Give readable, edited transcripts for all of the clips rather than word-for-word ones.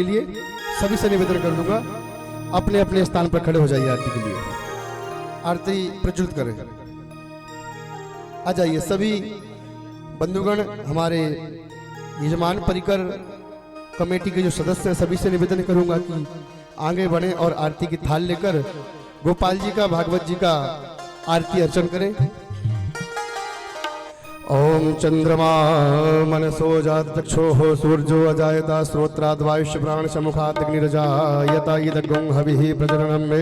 के लिए सभी से निवेदन कर दूंगा, अपने अपने स्थान पर खड़े हो जाइए आरती के लिए। आरती प्रज्वलित करें। आ जाइए सभी बंधुगण, हमारे यजमान परिकर कमेटी के जो सदस्य हैं सभी से निवेदन करूंगा कि आगे बढ़ें और आरती की थाल लेकर गोपाल जी का, भागवत जी का आरती अर्चन करें। ओम चंद्रमा मनसो जात चक्षुः सूर्यो अजायता श्रोत्राद् वायुष्य प्राण समुखात् अग्निरजायता यदगुं हविः प्रजननं मे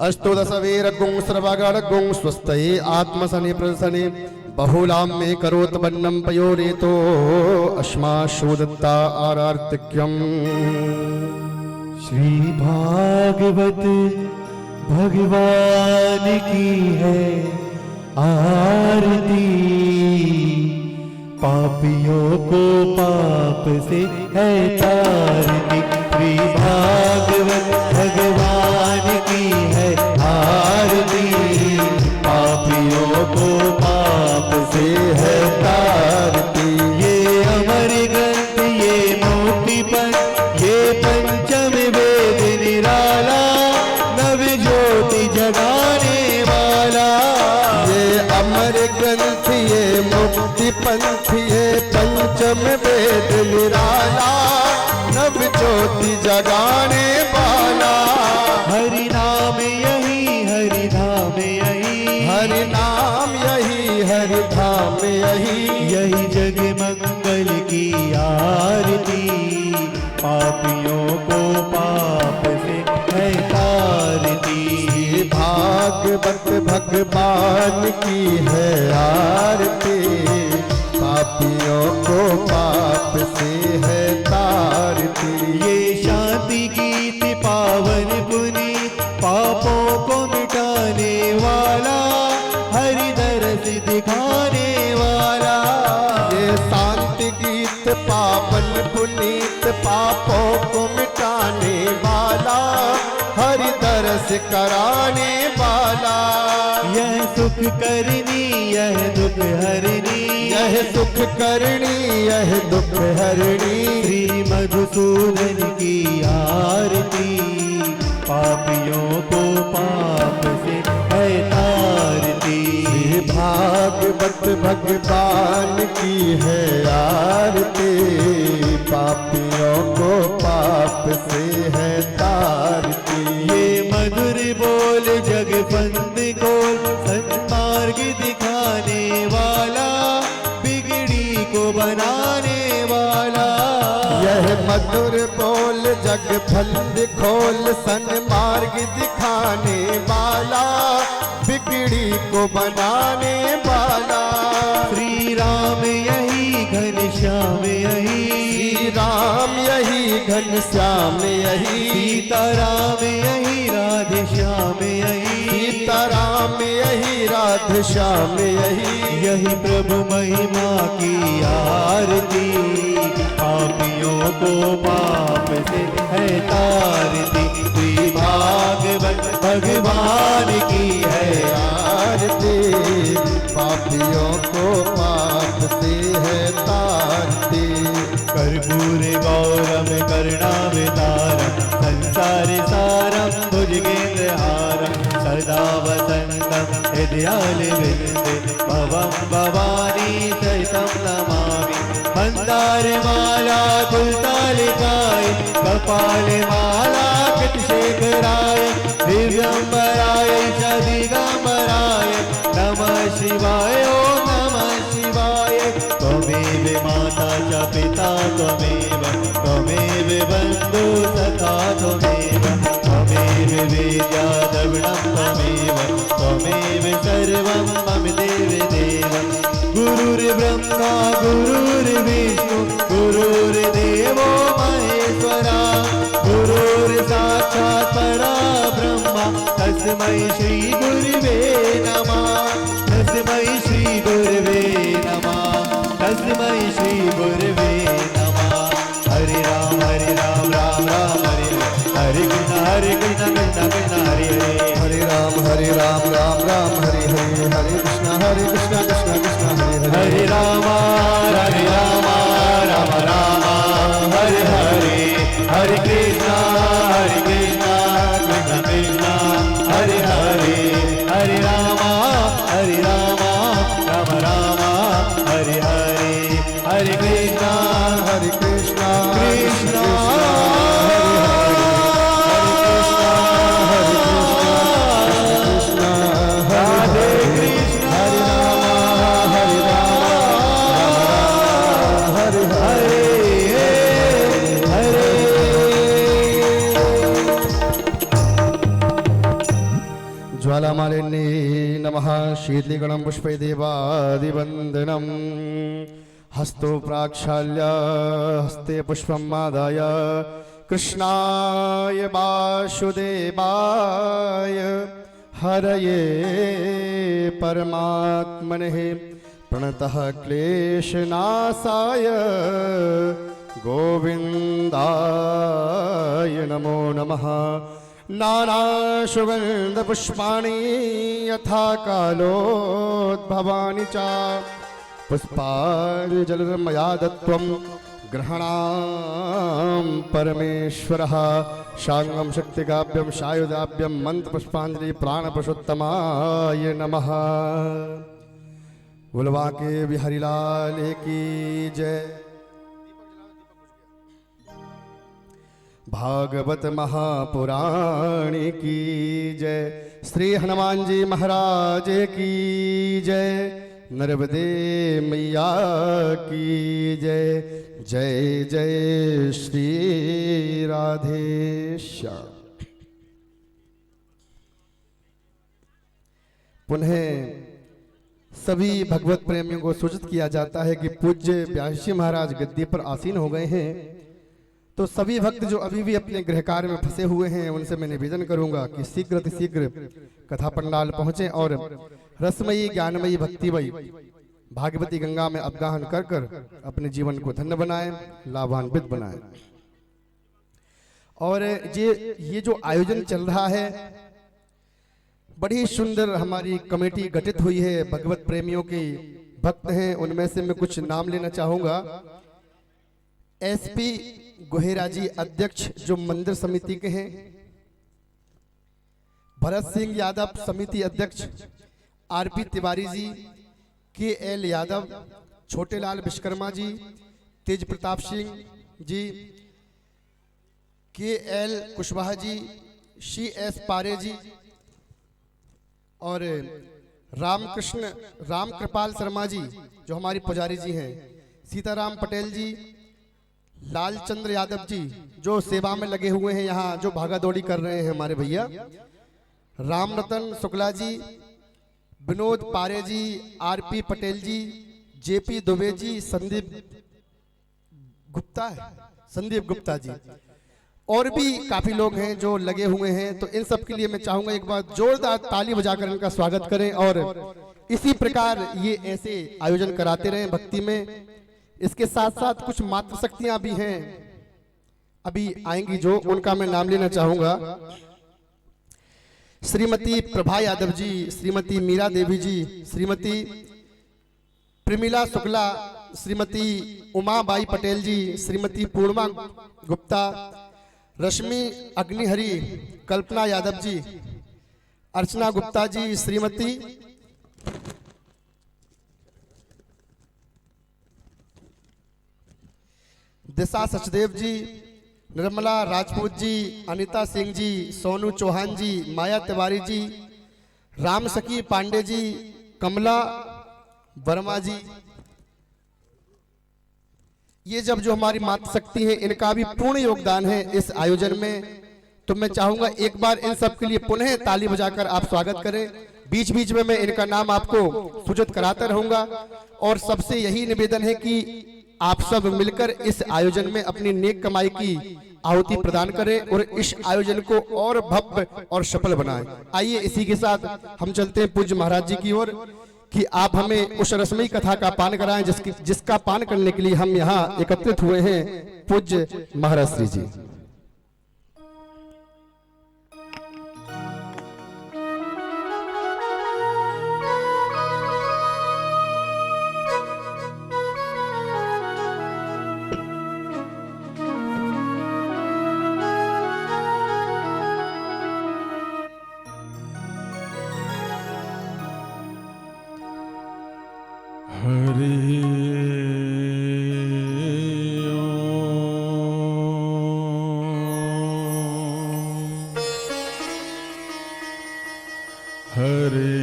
अस्तु दशवीरगुं सर्वगणगुं स्वस्तये आत्मसने प्रसने बहुलां मे करोत बन्नं पयोरेतो अस्माशोदत्ता आरार्तिक्यम्। श्री भागवत भगवान की है आरती, पापियों को पाप से है तारती। श्री भागवत भगवान की है आरती, पापियों को पाप से है तारती। ये अमर ग्रंथ, ये मोक्तिपथ, ये पंचम वेद निराला, नव ज्योति जगाने वाला। ये अमर ग्रंथ, ये मुक्ति पंथ, ये पंचम वेद निराला, नव ज्योति जगाने वाला। हरि नाम यही, हरि धाम यही, हरि नाम यही, हरि धाम यही, यही जग मंगल की आरती, पापियों को पाप से है तारती। भागवत भगवान की है आरती, पापियों को पाप से है तारती। ये शांति गीत पावन पुनीत, पापों को मिटाने वाला, हरि दरस दिखाने वाला। ये शांति गीत पावन पुनीत, पापों को मिटाने वाला, हरि दरस कराने वाला। यह सुख करनी, यह दुख हरनी, यह सुख करनी, यह दुख हरनी। श्री मधुसूदन की आरती, पापियों को पाप से है तारती। भागवत भगवान की है आरती, पापियों को पाप से है तारती। ये मधुर बोल जग बंद खोल, सन्मार्ग दिखाने वाला, बिगड़ी को बनाने वाला। यह मधुर बोल जग फंद खोल, सन्मार्ग दिखाने वाला, बिगड़ी को बनाने वाला। श्री राम यही, घनश्याम यही, श्री राम यही, घनश्याम यही, सीताराम यही, राधे श्याम यही, सीताराम यही, राधे श्याम यही। यही प्रभु महिमा की आरती, पापियों को पाप से है तारती। श्री भागवत भगवान की है आरती, पापियों को पाप से है तारती। कर्पूर गौरम करुणावतारम, संसार सारम भुजगेन्द्रहारम, सदा वसन्तं हृदयालविन्दे, भवं भवानी सहितं नमामि। मन्दारमाला तुलसालिकाय, कपालमाला कृतशेखराय, दिव्यम्बराय च दिगम्बराय, नमः शिवाय ॐ नमः शिवाय। त्वमेव माता च पिता त्वमेव, त्वमेव बन्धु सखा त्वमेव, त्वमेव वेद्या द्रविणं त्वमेव, त्वमेव सर्वं मम देवदेव। गुरुर्ब्रह्मा गुरुर्विष्णु गुरुर्देवो महेश्वरा, गुरुर्साक्षात् परब्रह्म, तस्मै श्री गुरुवे नमः, तस्मै श्री गुरुवे नमः, तस्मै श्री गुरुवे नमः। हरे राम राम राम हरे हरे, हरे कृष्ण कृष्ण कृष्ण हरे हरे, हरे राम राम राम हरे हरे, हरे कृष्ण कृष्ण कृष्ण हरे हरे। हरे राम राम राम हरे हरे, हरे कृष्णा कृष्णा कृष्णा हरे हरे हरे रामा राम राम हरे हरे हरे कृष्णा कृष्णा राधे कृष्ण हरे राम हरे हरे हरे ज्वालामालिन्ये नमः शीतलीगणं पुष्पे देवादिवन्दनं हस्तो प्राक्षाल्य हस्ते पुष्पं मादाय कृष्णाय वासुदेवाय हरये परमात्मने प्रणतः क्लेशनाशाय गोविन्दाय नमो नमः नानासुगन्धपुष्पाणि यथा कालोद्भवानि च पुष्पाणि जलमया दत्त्वं ग्रहणां परमेश्वरः शांगं शक्तिकाभ्यं सायुधाभ्यं मंत्रपुष्पांजलि प्राणपुरुषोत्तमाय नमः। बुलवा के बिहारी लाल की जय। भागवत महापुराण की जय। श्री हनुमान जी महाराज की जय। नर्मदे मैया की जय। जय जय श्री राधेश्याम। पुनः सभी भगवत प्रेमियों को सूचित किया जाता है कि पूज्य व्यासी महाराज गद्दी पर आसीन हो गए हैं। तो सभी भक्त जो अभी भी अपने गृह कार्य में फंसे हुए हैं उनसे मैं निवेदन करूंगा कि शीघ्र शीघ्र कथा पंडाल पहुंचे और रसमयी ज्ञानमयी भक्तिमयी भागवती गंगा में अवगाहन कर कर अपने जीवन को धन्य बनाएं, लाभान्वित बनाएं। और ये जो आयोजन चल रहा है बड़ी सुंदर हमारी कमेटी गठित हुई है। भगवत प्रेमियों के भक्त हैं, उनमें से मैं कुछ नाम लेना चाहूंगा। एसपी गोहेरा जी अध्यक्ष जो मंदिर समिति के हैं, भरत सिंह यादव समिति अध्यक्ष, आरपी तिवारी जी, के एल यादव, छोटे लाल विश्वकर्मा जी, तेज प्रताप सिंह जी, के L Kushwaha ji, C S पारे जी और राम कृपाल शर्मा जी जो हमारी पुजारी जी हैं, सीताराम पटेल जी, लालचंद्र यादव जी जो सेवा में लगे हुए हैं, यहाँ जो भागा दौड़ी कर रहे हैं हमारे भैया, राम रतन शुक्ला जी, विनोद पारे जी, आरपी पटेल जी, जेपी दुबे जी, संदीप गुप्ता जी और भी काफी लोग हैं जो लगे हुए हैं। तो इन सब के लिए मैं चाहूंगा एक बार जोरदार ताली बजाकर इनका स्वागत करें और इसी प्रकार ये ऐसे आयोजन कराते रहें भक्ति में। इसके साथ साथ कुछ मातृशक्तियां भी हैं, अभी आएंगी जो, उनका मैं नाम लेना चाहूंगा। श्रीमती प्रभा यादव जी, श्रीमती मीरा देवी जी, श्रीमती प्रेमिला शुक्ला, श्रीमती उमाबाई पटेल जी, श्रीमती पूर्णिमा गुप्ता, रश्मि अग्निहरी, कल्पना यादव जी, अर्चना गुप्ता जी, श्रीमती दिशा सचदेव जी, निर्मला राजपूत जी, अनिता सिंह जी, सोनू चौहान जी, माया तिवारी जी, राम सखी पांडे जी, कमला वर्मा जी। ये जब जो हमारी मातृशक्ति है इनका भी पूर्ण योगदान है इस आयोजन में। तो मैं चाहूंगा एक बार इन सब के लिए पुनः ताली बजाकर आप स्वागत करें। बीच बीच में मैं इनका नाम आपको सूचित कराता रहूंगा और सबसे यही निवेदन है कि आप सब मिलकर इस आयोजन में अपनी नेक कमाई की आहुति प्रदान करें और इस आयोजन को और भव्य और सफल बनाएं। आइए इसी के साथ हम चलते हैं पूज्य महाराज जी की ओर कि आप हमें उस रसमयी कथा का पान कराएं जिसका पान करने के लिए हम यहाँ एकत्रित हुए हैं। पूज्य महाराज श्री जी। हरि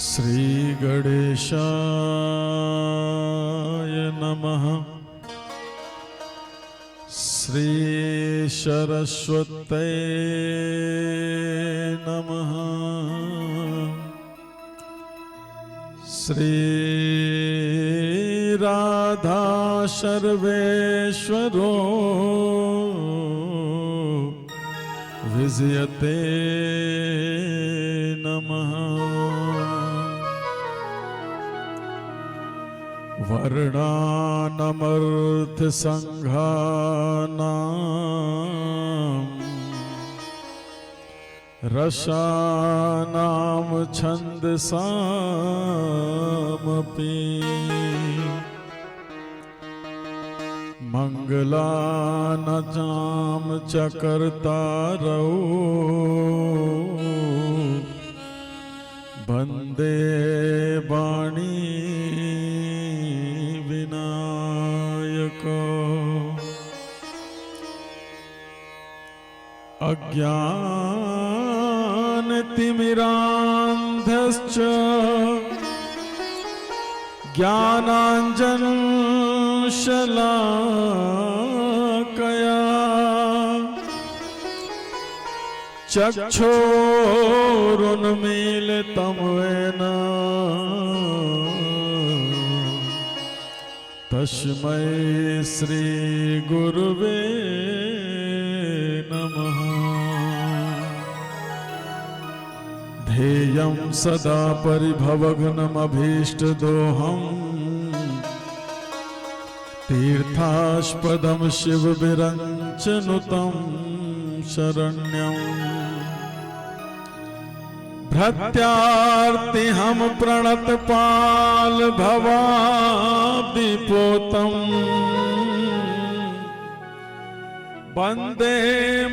श्री गणेशाय नमः। श्री सरस्वते नमः। श्री राधा सर्वेश्वरो विजयते नमः। वर्णानमर्थ संघानां रसानां छन्दसामपि मंगलानां च कर्तारौ वन्दे वाणी विनायको। अज्ञानतिमिरान्धश्च ज्ञानाञ्जनशलाकया चक्षुरुन्मीलितं येन तस्मै श्री गुरुवे नमः। ध्येयं सदा परिभवघ्नमभीष्टदोहम् तीर्थास्पदं शिवविरञ्चनुतं शरण्यम्। भृत्यार्तिहं प्रणतपाल भवाब्धिपोतम् वन्दे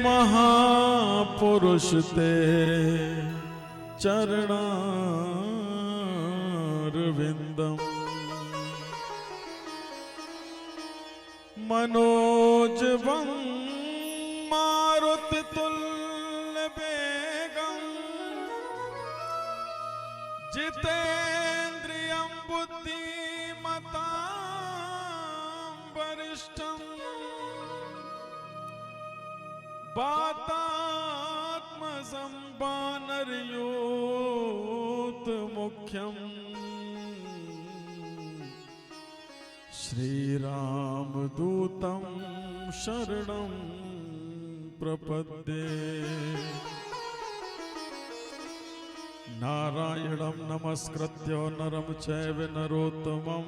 महापुरुष ते चरणारविन्दम्। मनोजवं मारुततुल्यवेगम् जितेन्द्रियं बुद्धिमतां वरिष्ठम्। वातात्मजं वानरयूथमुख्यम् श्रीरामदूतं शरणं प्रपद्ये। नारायणं नमस्कृत्य नरं चैव नरोत्तमं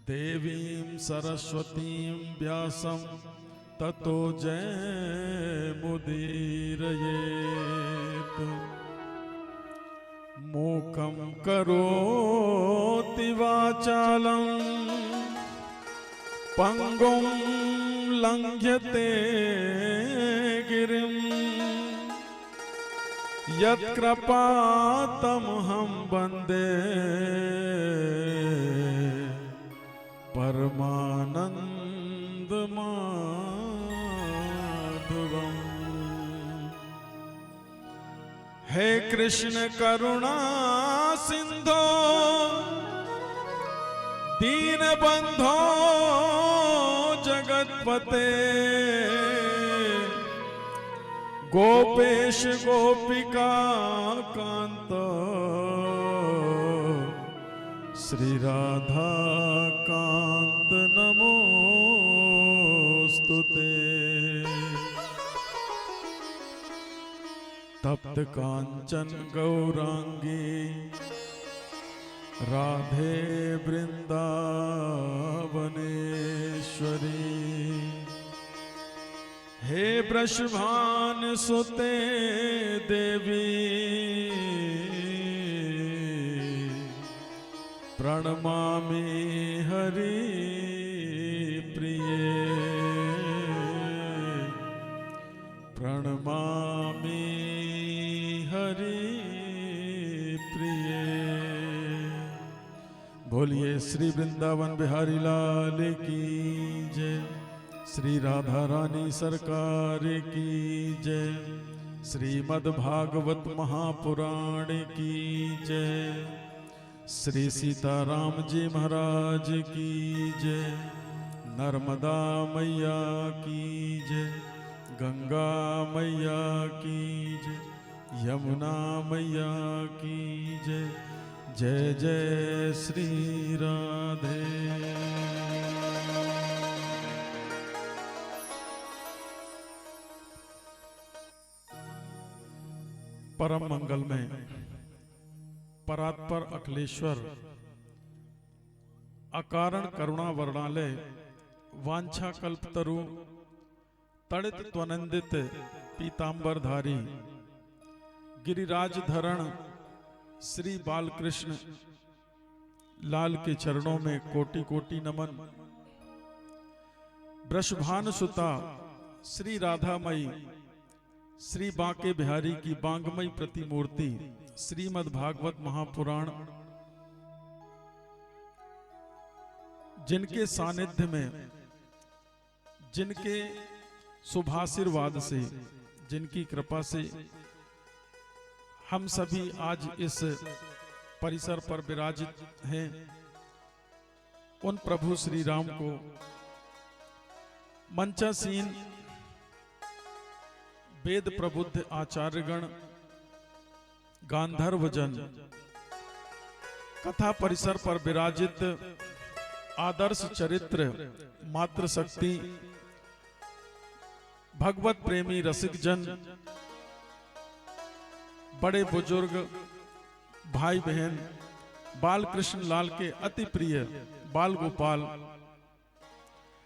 देवीं सरस्वतीं व्यासं ततो जयमुदीरयेत्। मूकं करोति वाचालं पंगुं लंघ्यते गिरिं। यत्कृपातमहं वन्दे परमानन्दमाधवम्। हे कृष्ण करुणा सिंधो दीनबंधो जगतपते। गोपेश गोपिका कांत श्री राधा कांत नमोस्तुते। तप्त कांचन गौरांगी राधे वृंदावनेश्वरी। हे वृषभान सुते देवी प्रणमामि हरि प्रिये। प्रणमामि हरि प्रिये। बोलिए श्री वृंदावन बिहारी लाल की जय, श्री राधा रानी सरकार की जय, श्रीमद् भागवत महापुराण की जय, श्री सीताराम जी महाराज की जय, नर्मदा मैया की जय, गंगा मैया की जय, यमुना मैया की जय, जय जय श्री राधे। परम मंगल में परात्पर अखिलेश्वर अकारण करुणा वर्णालय वांछा कल्पतरु तड़ित त्वनंदित पीतांबरधारी गिरिराज धरण श्री बालकृष्ण लाल के चरणों में कोटि कोटि नमन। वृषभानु सुता श्री राधामयी श्री बांके बिहारी की बांगमयी प्रतिमूर्ति श्रीमद् भागवत महापुराण, जिनके सानिध्य में, जिनके शुभाशीर्वाद से, जिनकी कृपा से हम सभी आज इस परिसर पर विराजित हैं, उन प्रभु श्री राम को मंचासीन वेद प्रबुद्ध आचार्यगण, गांधर्व जन, कथा परिसर पर विराजित आदर्श चरित्र, मातृशक्ति, भगवत प्रेमी रसिक जन, बड़े बुजुर्ग, भाई बहन, बाल कृष्ण लाल के अति प्रिय बाल गोपाल,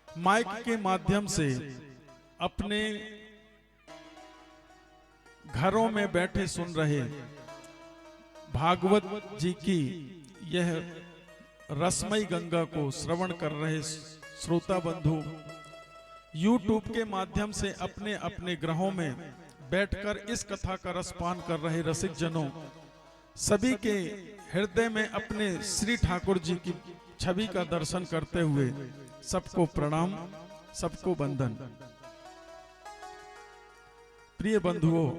माइक के माध्यम से अपने घरों में बैठे सुन रहे भागवत जी की यह रसमयी गंगा को श्रवण कर रहे श्रोता बंधु, YouTube के माध्यम से अपने अपने ग्रहों में बैठकर इस कथा का रसपान कर रहे रसिक जनों, सभी के हृदय में अपने श्री ठाकुर जी की छवि का दर्शन करते हुए सबको प्रणाम, सबको वंदन। प्रिय बंधुओं,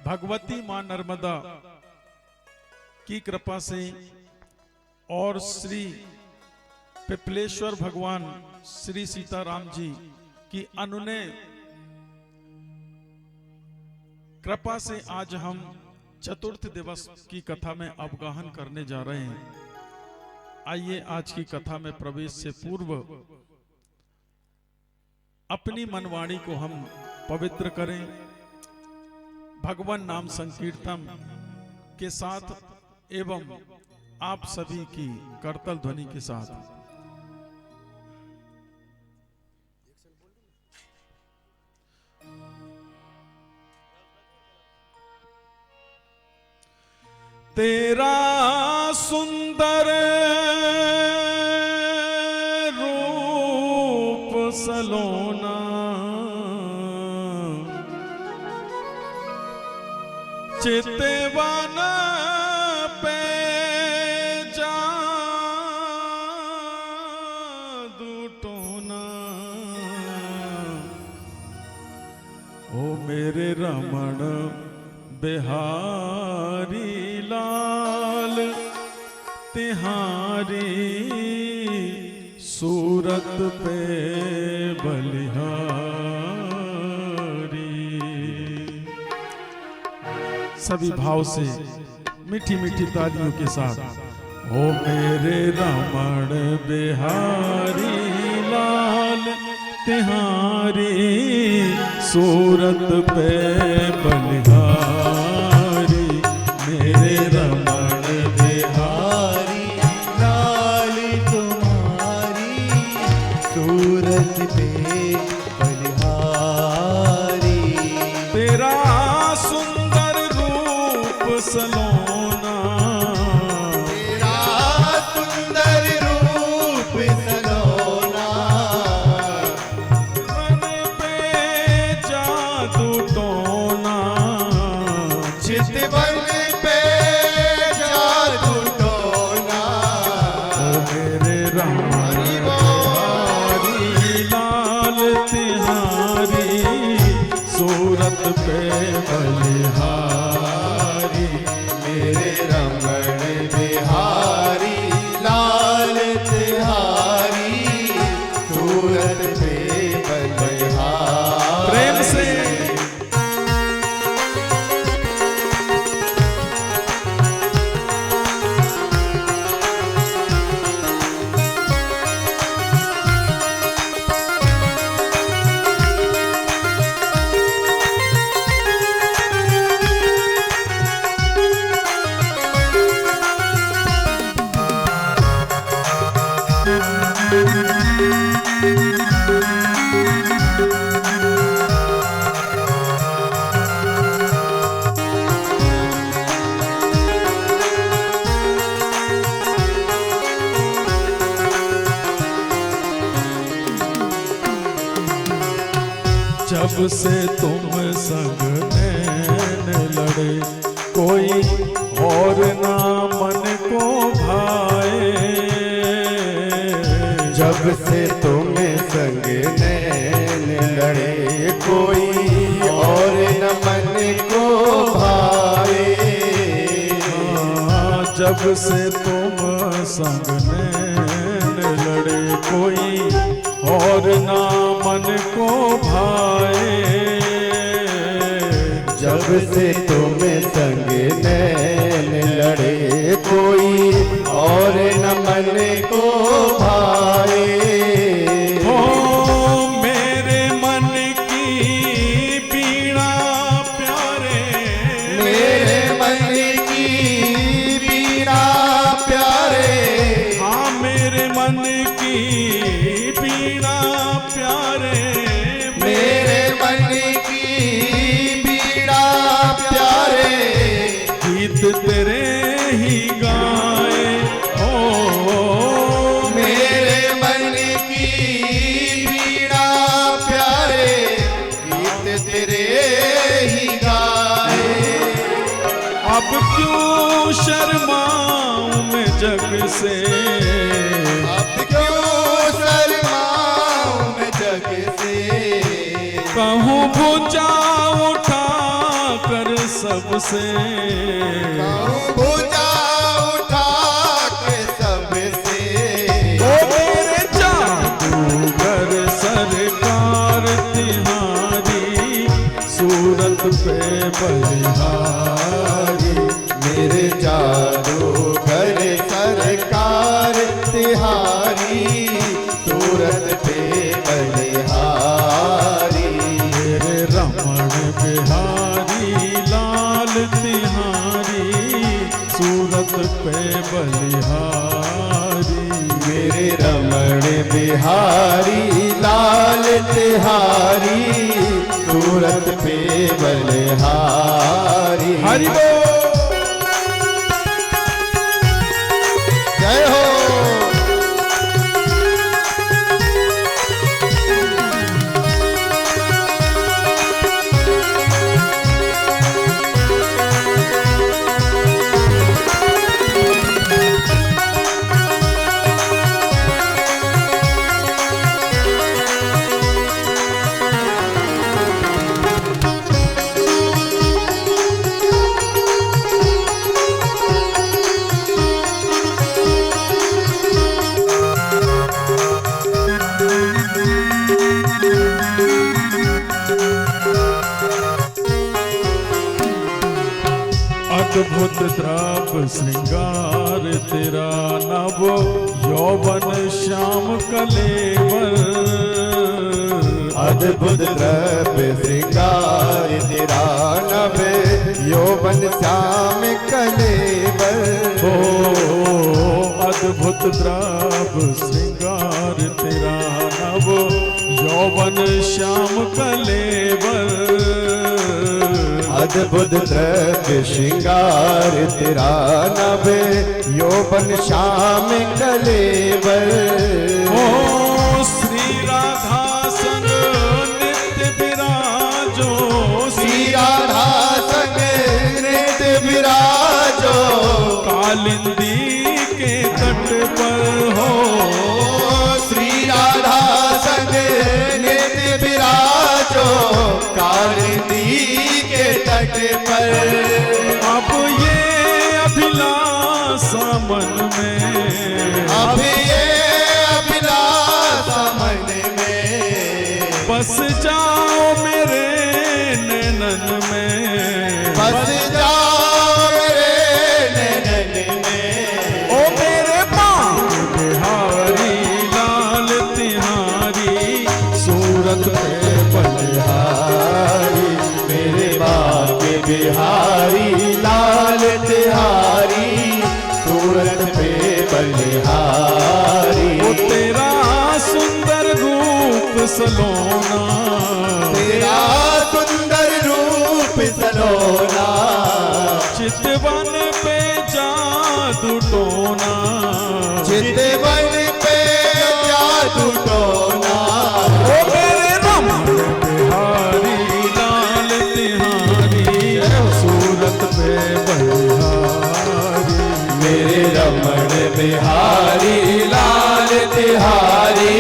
भगवती मां नर्मदा की कृपा से और श्री पिपलेश्वर भगवान श्री सीताराम जी की अनुनय कृपा से आज हम चतुर्थ दिवस की कथा में अवगाहन करने जा रहे हैं। आइए आज की कथा में प्रवेश से पूर्व अपनी मनवाणी को हम पवित्र करें, भगवान नाम संकीर्तन के साथ एवं आप सभी की करतल ध्वनि के साथ। तेरा सुंदर रूप सलोना, चितवन पे जादू टोना, ओ मेरे रमण बिहारी लाल, तिहारी सूरत पे बलिहारी। सभी भाव से मीठी मीठी तालियों के साथ, ओ मेरे रमण बिहारी लाल, तिहारी सूरत पे बलिहारी, मेरे रमण बिहारी लाल, तुम्हारी सूरत पे बलिहारी। तेरा सुंदर रूप सलोना, तेरा सुंदर रूप सलोना, मन पे जादू टोना, चितवन पे सूरत पे बलिहारी। मेरे रमण बिहारी लाल तिहारी सूरत पे बलिहारी। प्रेम से जब से तुम संग नैन लड़े कोई और ना मन को भाए। जब से तुम संग नैन लड़े कोई और न मन को भाए। जब से तुम संग नैन लड़े कोई और ना मन को भाए। जब से तुम संग नैन लड़े कोई और न मन को भाए। हो मेरे मन की पीड़ा प्यारे, मेरे मन की पीड़ा प्यारे। हाँ मेरे मन की पीड़ा प्यारे। मेरे मन की पीड़ा प्यारे। गीत तेरे ही गाए हो। मेरे मन की पीड़ा प्यारे। गीत तेरे ही गाए। अब क्यों शर्माऊं मैं जग से, अब क्यों शर्माऊं मैं जग से। कहूँ भुजा उठा कर सबसे। कहूँ भुजा उठा के सबसे। ओ मेरे जादूगर सरकार तिहारी सूरत पे बलिहारी। मेरे जादूगर सरकार तिहारी सूरत पे बलिहारी। मेरे रमण बिहारी लाल तिहारी सूरत पे बलिहारी। मेरे रमण बिहारी लाल तिहारी सूरत पे बलिहारी। हरि बोल। जय हो। अद्भुत द्रव श्रृंगार तेरा नव यौवन श्याम कलेवर। अद्भुत द्रव्य श्रृंगार तेरा नभ यौवन श्याम कलेवर। हो अद्भुत द्रव श्रृंगार तेरा नव यौवन श्याम कलेवर। अद्भुत द्रव्य श्रृंगार तेरा नभ यौवन श्याम कलेवर। हो श्री राधा संग नित्य विराजो। श्री राधा संग नृत्य विराजो। कालिंदी के तट पर हो। श्री राधा संग नृत्य विराजो। कालिंदी नदी के तट पर। अब ये अभिलाषा मन में, अब ये अभिलाषा मन में, बस जाओ मेरे नैनन में, बस जाओ मेरे नैनन में। ओ मेरे बांग बिहारी लाल तिहारी सूरत पे बलिहारी, मेरे बाके बिहारी लाल तिहारी सूरत पे बलिहारी। ओ तेरा सुंदर रूप सलोना, तेरा सुंदर रूप सलोना, चितवन पे जादू टोना, चितवन पे जादू टोना। ओ मेरे रमण बिहारी लाल तिहारी सूरत पे बलिहारी, मेरे रमण बिहारी लाल तिहारी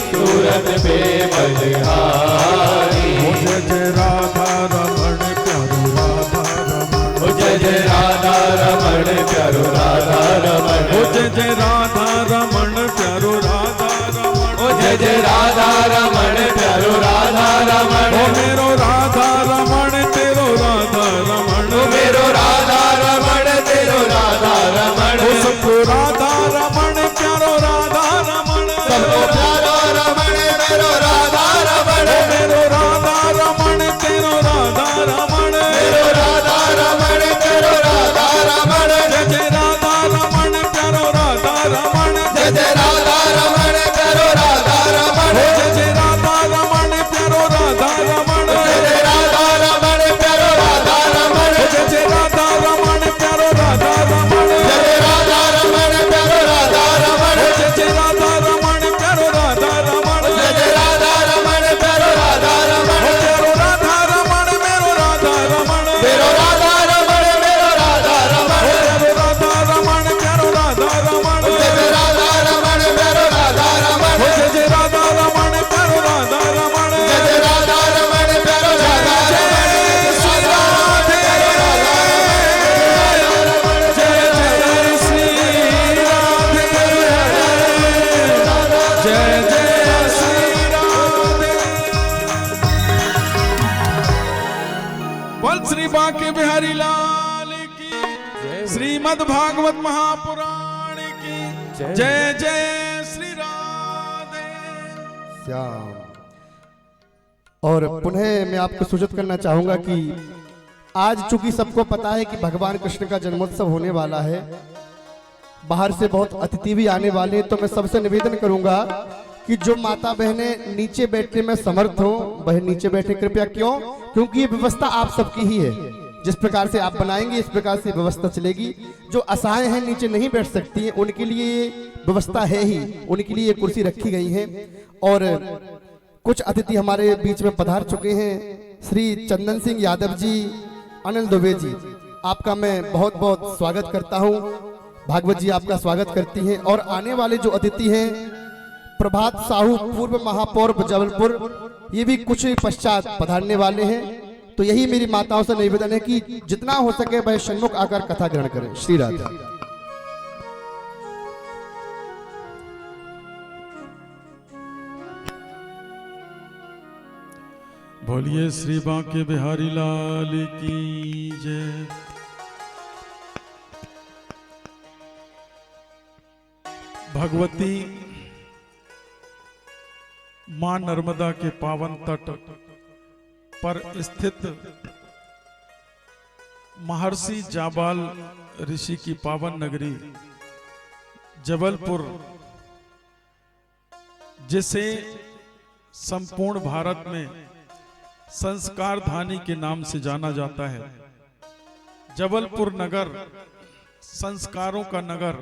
सूरत पे बलिहारी। ओ जय जय राधा रमण प्यारो राधा रमण, ओ जय जय राधा रमण प्यारो राधा रमण, ओ जय जय राधा रमण प्यारो राधा रमण, ओ जय जय राधा रमण प्यारो राधा रमण। ओ मेरो राधा रमण तेरो राधा रमण, ओ मेरो राधा रमण तेरो राधा रमण। ओ सबको राधा रमण प्यारो राधा रमण, सबको प्यारो रमण मेरो राधा रमण। ओ मेरो राधा रमण तेरो राधा रमण, मेरो राधा रमण तेरो राधा रमण। जय जय राधा रमण प्यारो राधा रमण, जय जय राधा रमण प्यारो राधा रमण। ओ जय जय राधा रमण प्यारो राधा रमण, जय जय राधा रमण प्यारो राधा रमण। ओ जय जय राधा रमण प्यारो राधा रमण, जय जय राधा रमण प्यारो राधा रमण। ओ जय जय राधा रमण प्यारो राधा रमण, जय जय राधा रमण प्यारो राधा रमण। ओ तेरो राधा रमण मेरो राधा रमण, मेरो राधा रमण मेरो राधा रमण। ओ तेरो राधा रमण प्यारो राधा रमण, जय जय राधा रमण प्यारो राधा रमण। ओ जय जय राधा रमण प्यारो राधा रमण, जय जय राधा रमण प्यारो राधा रमण। जय श्री राधे, जय जय श्री राधे, जय जय श्री राधे। बोल श्री बांके बिहारी लाल की, श्रीमद् भागवत महापुराण की जय जय श्री राधे। श्याम। और पुनः मैं आपको सूचित करना चाहूंगा कि आज चूंकि सबको पता है कि भगवान कृष्ण का जन्मोत्सव होने वाला है, बाहर से बहुत अतिथि भी आने वाले हैं, तो मैं सबसे निवेदन करूंगा कि जो माता बहनें नीचे बैठने में समर्थ हो वह नीचे बैठे कृपया। क्यों? क्योंकि ये व्यवस्था आप सबकी ही है। जिस प्रकार से आप बनाएंगे इस प्रकार से व्यवस्था चलेगी। जो असहाय हैं नीचे नहीं बैठ सकती हैं उनके लिए व्यवस्था है ही, उनके लिए कुर्सी रखी गई है। और कुछ अतिथि हमारे बीच में पधार चुके हैं। श्री चंदन सिंह यादव जी, अनिल दुबे जी, आपका मैं बहुत बहुत स्वागत करता हूं। भागवत जी आपका स्वागत करती हैं। और आने वाले जो अतिथि हैं प्रभात साहू, पूर्व महापौर जबलपुर, ये भी कुछ ही पश्चात पधारने वाले हैं। तो यही मेरी माताओं से निवेदन है कि जितना हो सके वह सन्मुख आकर कथा ग्रहण करें। श्री राधा। बोलिए श्री बांके बिहारी लाल की जय। भगवती मां नर्मदा के पावन तट पर स्थित महर्षि जाबाल ऋषि की पावन नगरी जबलपुर, जिसे संपूर्ण भारत में संस्कार धानी के नाम से जाना जाता है। जबलपुर नगर संस्कारों का नगर,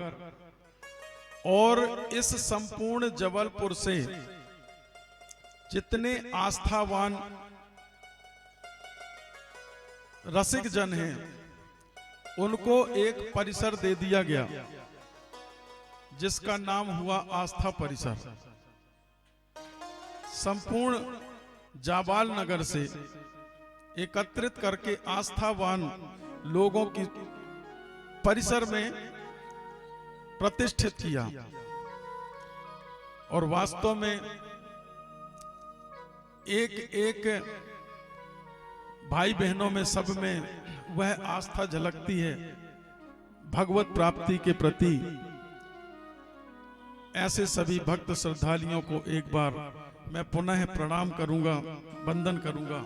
और इस संपूर्ण जबलपुर से जितने आस्थावान रसिक जन हैं उनको एक परिसर दे दिया गया जिसका नाम हुआ आस्था परिसर। संपूर्ण जाबाल नगर से एकत्रित करके आस्थावान लोगों की परिसर में प्रतिष्ठित किया। और वास्तव में एक एक भाई बहनों में, सब में वह आस्था झलकती है भगवत प्राप्ति के प्रति। ऐसे सभी भक्त श्रद्धालुओं को एक बार मैं पुनः प्रणाम करूंगा, वंदन करूंगा।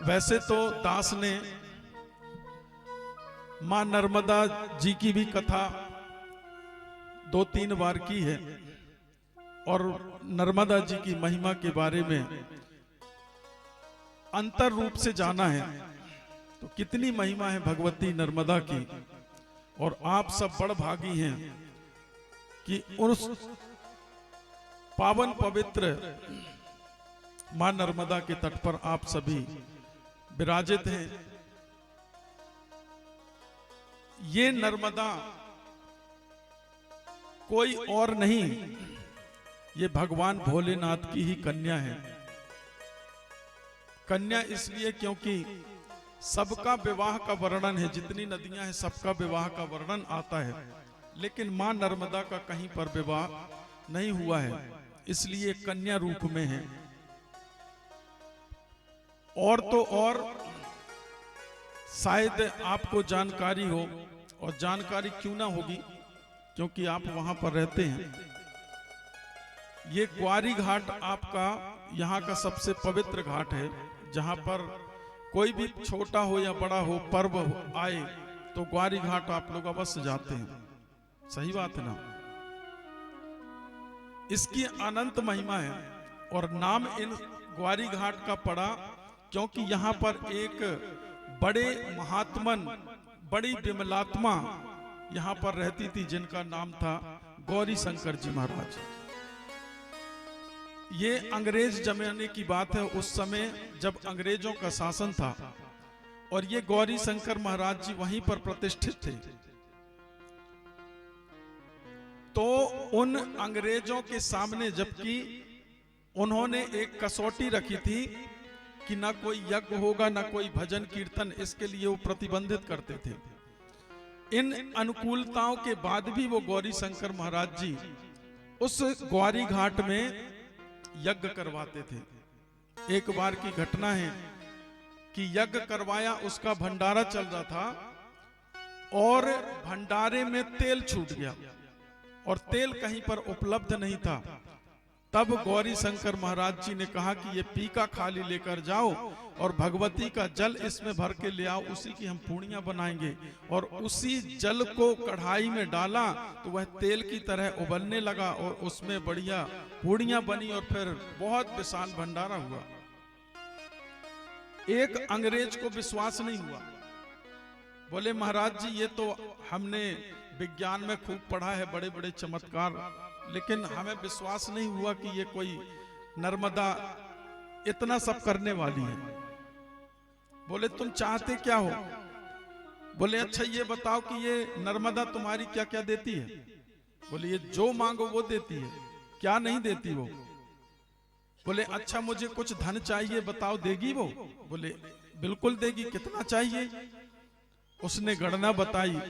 वैसे तो दास ने मां नर्मदा जी की भी कथा 2-3 बार की है और नर्मदा जी की महिमा के बारे में अंतर रूप से जाना है। तो कितनी महिमा है भगवती नर्मदा की, और आप सब बड़ भागी हैं कि उस पावन पवित्र मां नर्मदा के तट पर आप सभी विराजित हैं। ये नर्मदा कोई और नहीं, ये भगवान भोलेनाथ की ही कन्या है। कन्या इसलिए क्योंकि सबका विवाह का वर्णन है, जितनी नदियां हैं सबका विवाह का वर्णन आता है, लेकिन मां नर्मदा का कहीं पर विवाह नहीं हुआ है, इसलिए कन्या रूप में है। और तो और शायद आपको जानकारी हो, और जानकारी क्यों ना होगी क्योंकि आप वहां पर रहते हैं। ये ग्वारी घाट आपका यहाँ का सबसे पवित्र घाट है, जहां पर कोई भी छोटा हो या बड़ा हो पर्व आए तो ग्वारी घाट आप लोग अवश्य जाते हैं। सही बात है ना? इसकी अनंत महिमा है और नाम इन ग्वारी घाट का पड़ा क्योंकि यहाँ पर एक बड़े महात्मन, बड़ी विमलात्मा यहाँ पर रहती थी, जिनका नाम था गौरी शंकर जी महाराज। ये अंग्रेज जमाने की बात है, उस समय जब अंग्रेजों का शासन था, और ये गौरी शंकर महाराज जी वहीं पर प्रतिष्ठित थे। तो उन अंग्रेजों के सामने, जबकि उन्होंने एक कसौटी रखी थी कि ना कोई यज्ञ होगा ना कोई भजन कीर्तन, इसके लिए वो प्रतिबंधित करते थे। इन अनुकूलताओं के बाद भी वो गौरी शंकर महाराज जी उस ग्वारी घाट में यज्ञ करवाते थे। एक बार की घटना है कि यज्ञ करवाया, उसका भंडारा चल रहा था और भंडारे में तेल छूट गया और तेल कहीं पर उपलब्ध नहीं था। तब गौरी शंकर महाराज जी ने कहा कि ये पीका खाली लेकर जाओ और भगवती का जल इसमें भर के ले आओ, उसी की हम पूड़ियां बनाएंगे। और उसी जल को कढ़ाई में डाला तो वह तेल की तरह उबलने लगा और उसमें बढ़िया पूड़ियां बनी और फिर बहुत विशाल भंडारा हुआ। एक अंग्रेज को विश्वास नहीं हुआ, बोले महाराज जी ये तो हमने विज्ञान में खूब पढ़ा है, बड़े बड़े चमत्कार, लेकिन हमें विश्वास नहीं हुआ कि ये कोई नर्मदा इतना सब करने वाली है। बोले तुम चाहते क्या हो? बोले अच्छा ये बताओ कि ये नर्मदा तुम्हारी क्या क्या देती है? बोले ये जो मांगो वो देती है। क्या नहीं देती वो? बोले अच्छा मुझे कुछ धन चाहिए, बताओ देगी वो? बोले बिल्कुल देगी, कितना चाहिए? उसने गणना बताई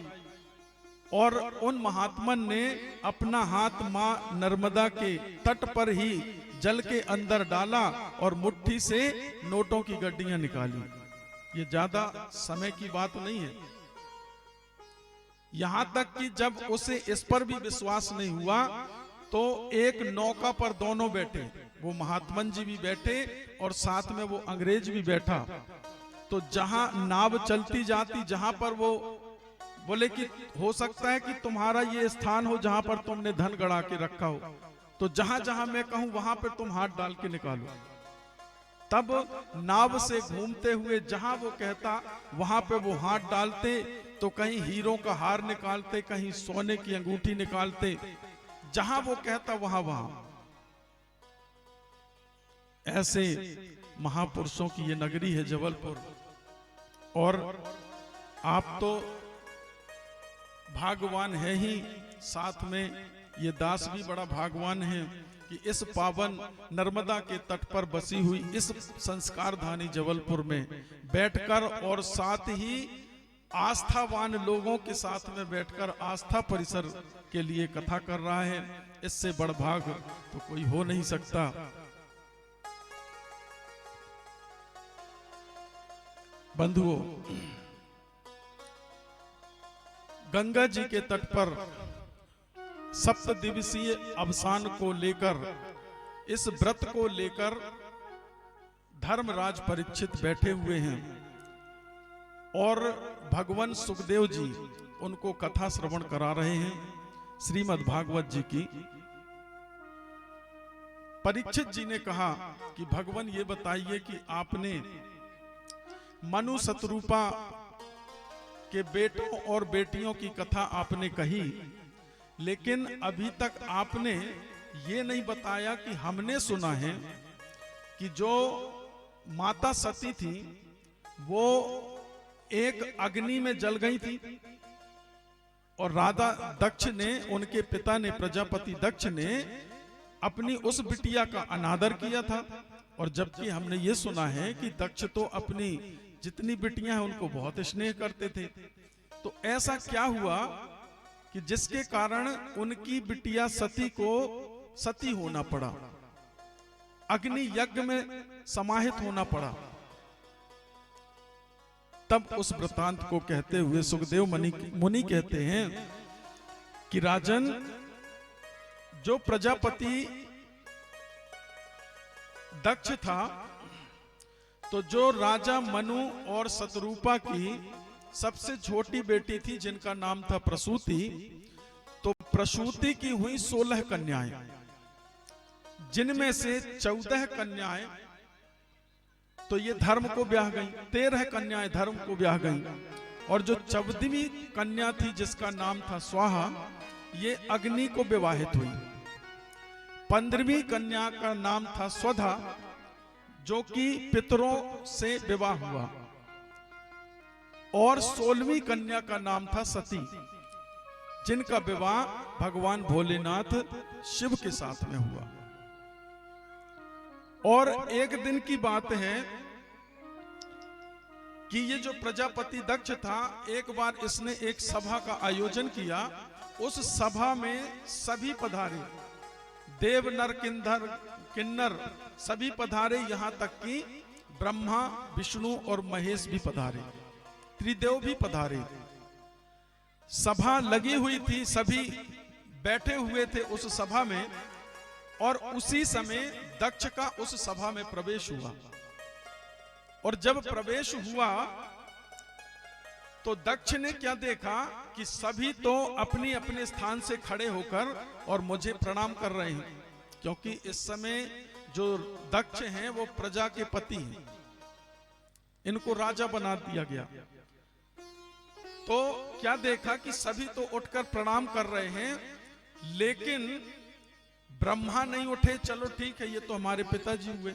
और उन महात्मन ने अपना हाथ मां नर्मदा के तट पर ही जल के अंदर डाला और मुट्ठी से नोटों की गड्डियां निकाली। ये ज्यादा समय की बात नहीं है। यहां तक कि जब उसे इस पर भी विश्वास नहीं हुआ तो एक नौका पर दोनों बैठे, वो महात्मन जी भी बैठे और साथ में वो अंग्रेज भी बैठा। तो जहां नाव चलती जाती, जहां पर वो बोले कि हो सकता है कि तुम्हारा ये स्थान हो जहां पर तुमने धन गड़ा के रखा हो, तो जहां जहां मैं कहूं वहां पर तुम हाथ डाल के निकालो। तब नाव से घूमते हुए जहां वो कहता वहां पे वो हाथ डालते, तो कहीं हीरों का हार निकालते, कहीं सोने की अंगूठी निकालते, जहां वो कहता वहां वहां। ऐसे महापुरुषों की ये नगरी है जबलपुर। और आप तो भागवान है ही, साथ में ये दास भी बड़ा भागवान है कि इस पावन नर्मदा के तट पर बसी हुई इस संस्कार धानी जबलपुर में बैठकर और साथ ही आस्थावान लोगों के साथ में बैठकर आस्था परिसर के लिए कथा कर रहा है। इससे बड़ भाग तो कोई हो नहीं सकता। बंधुओं, गंगा जी के तट पर 7 दिवसीय अवसान को लेकर, इस व्रत को लेकर धर्मराज परीक्षित बैठे हुए हैं और भगवान सुखदेव जी उनको कथा श्रवण करा रहे हैं श्रीमद् भागवत जी की। परीक्षित जी ने कहा कि भगवान ये बताइए कि आपने मनु शतरूपा के बेटों और बेटियों की कथा आपने कही, लेकिन अभी तक आपने ये नहीं बताया कि हमने सुना है कि जो माता सती थी वो एक अग्नि में जल गई थी और राजा दक्ष ने, उनके पिता ने, प्रजापति दक्ष ने अपनी उस बिटिया का अनादर किया था। और जबकि हमने ये सुना है कि दक्ष तो अपनी जितनी बिटियां हैं उनको बहुत स्नेह करते थे। तो ऐसा क्या हुआ कि जिसके कारण उनकी बिटिया सती को सती होना पड़ा, अग्नि यज्ञ में समाहित होना पड़ा। तब उस वृतांत को कहते हुए सुखदेव मुनि कहते हैं कि राजन, जो प्रजापति दक्ष था, तो जो राजा मनु और शतरूपा की सबसे छोटी बेटी थी जिनका नाम था प्रसूति, तो प्रसूति की हुई 16 कन्याएं, जिनमें से 14 कन्याएं तो ये धर्म को ब्याह गई, 13 कन्याएं धर्म को ब्याह गई, और जो 14वीं कन्या थी जिसका नाम था स्वाहा, ये अग्नि को विवाहित हुई। 15वीं कन्या का नाम था स्वधा, जो कि पितरों से विवाह हुआ, और 16वीं कन्या का नाम था सती, जिनका विवाह भगवान भोलेनाथ शिव के साथ में हुआ। और एक दिन की बात है कि ये जो प्रजापति दक्ष था, एक बार इसने एक सभा का आयोजन किया। उस सभा में सभी पधारे, देव नर किन्नर सभी पधारे, यहां तक कि ब्रह्मा, विष्णु और महेश भी पधारे, त्रिदेव भी पधारे। सभा लगी हुई थी, सभी बैठे हुए थे उस सभा में, और उसी समय दक्ष का उस सभा में प्रवेश हुआ। और जब प्रवेश हुआ तो दक्ष ने क्या देखा कि सभी तो अपने अपने स्थान से खड़े होकर और मुझे प्रणाम कर रहे हैं, क्योंकि इस समय जो दक्ष हैं वो प्रजा के पति हैं, इनको राजा बना दिया गया। तो क्या देखा कि सभी तो उठकर प्रणाम कर रहे हैं, लेकिन ब्रह्मा नहीं उठे। चलो ठीक है, ये तो हमारे पिताजी हुए,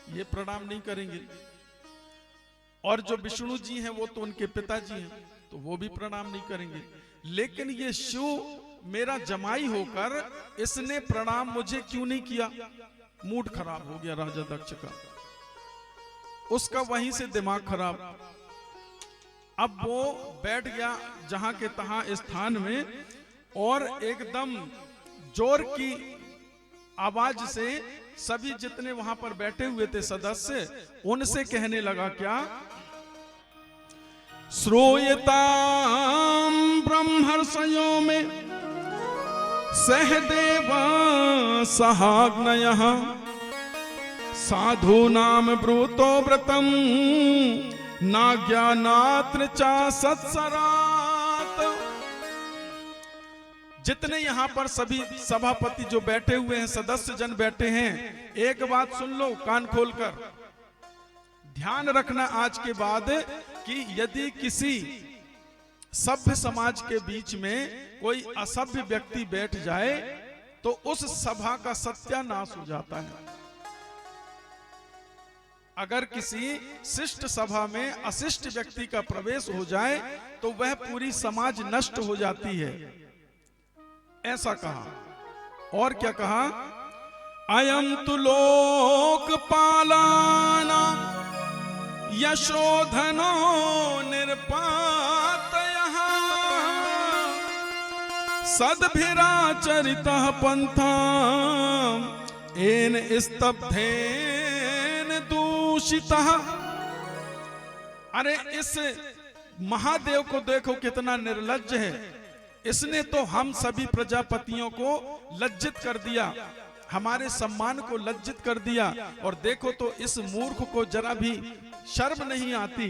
ये प्रणाम नहीं करेंगे। और जो विष्णु जी हैं वो तो उनके पिताजी हैं, तो वो भी प्रणाम नहीं करेंगे। लेकिन ये शिव मेरा जमाई होकर इसने प्रणाम मुझे क्यों नहीं किया? मूड खराब हो गया राजा दक्ष का, उसका वहीं से दिमाग खराब। अब वो बैठ गया जहां के तहां स्थान में, और एकदम जोर की आवाज से सभी जितने वहां पर बैठे हुए थे सदस्य, उनसे कहने लगा क्या? श्रूयताम ब्रह्मर्षयो में सहदेव सहाग्नयः साधूनाम ब्रूतो व्रतम नाज्ञानात्र चा सत्सरात। जितने यहां पर सभी सभापति जो बैठे हुए हैं, सदस्य जन बैठे हैं, एक बात सुन लो कान खोलकर, ध्यान रखना आज के बाद कि यदि किसी सभ्य समाज के बीच में कोई असभ्य व्यक्ति बैठ जाए तो उस सभा का सत्यानाश हो जाता है। अगर किसी शिष्ट सभा में अशिष्ट व्यक्ति का प्रवेश हो जाए तो वह पूरी समाज नष्ट हो जाती है, ऐसा कहा। और क्या कहा? अयम तु लोकपालाना यशोधनो निरपातयः सद्भिराचरितः पंथा एन स्तब्धेन दूषितः। अरे इस महादेव को देखो कितना निर्लज्ज है, इसने तो हम सभी प्रजापतियों को लज्जित कर दिया, हमारे सम्मान को लज्जित कर दिया। और देखो तो इस मूर्ख को जरा भी शर्म नहीं आती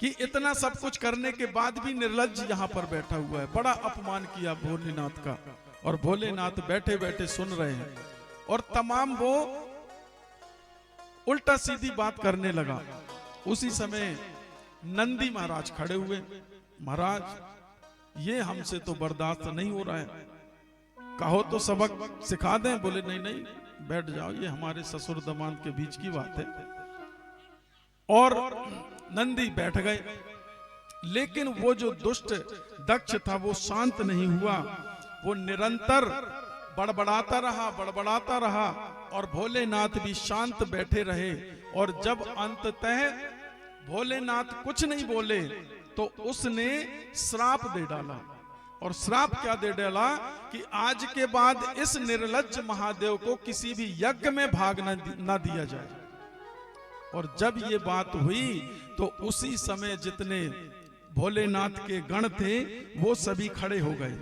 कि इतना सब कुछ करने के बाद भी निर्लज्ज यहां पर बैठा हुआ है। बड़ा अपमान किया भोलेनाथ का, और भोलेनाथ बैठे बैठे सुन रहे हैं और तमाम वो उल्टा सीधी बात करने लगा। उसी समय नंदी महाराज खड़े हुए। महाराज ये हमसे तो बर्दाश्त नहीं हो रहा है, कहो तो सबक सिखा दें। बोले नहीं नहीं बैठ जाओ, ये हमारे ससुर दमाद के बीच की बात है। और नंदी बैठ गए, लेकिन वो जो दुष्ट दक्ष था वो शांत नहीं हुआ, वो निरंतर बड़बड़ाता रहा और भोलेनाथ भी शांत बैठे रहे। और जब अंततः भोलेनाथ कुछ नहीं बोले तो उसने श्राप दे डाला। और श्राप क्या दे डाला कि आज के बाद इस निर्लज्ज महादेव को किसी भी यज्ञ में भाग न दिया जाए। और जब ये बात हुई तो उसी समय जितने भोलेनाथ के गण थे वो सभी खड़े हो गए।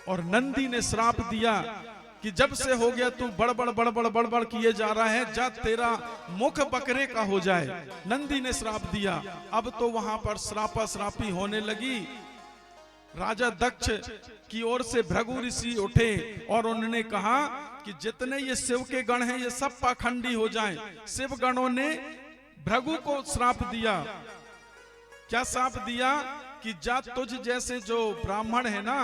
और नंदी ने श्राप दिया कि जब से हो गया तू बड़बड़ किए जा रहा है, जा तेरा मुख बकरे का हो जाए। नंदी ने श्राप दिया। अब तो वहां पर श्रापा श्रापी होने लगी। राजा दक्ष की ओर से भृगु ऋषि उठे और उन्होंने कहा कि जितने ये शिव के गण हैं ये सब पाखंडी हो जाएं। शिव गणों ने भृगु को श्राप दिया। क्या श्राप दिया कि जा तुझ जैसे जो ब्राह्मण है ना,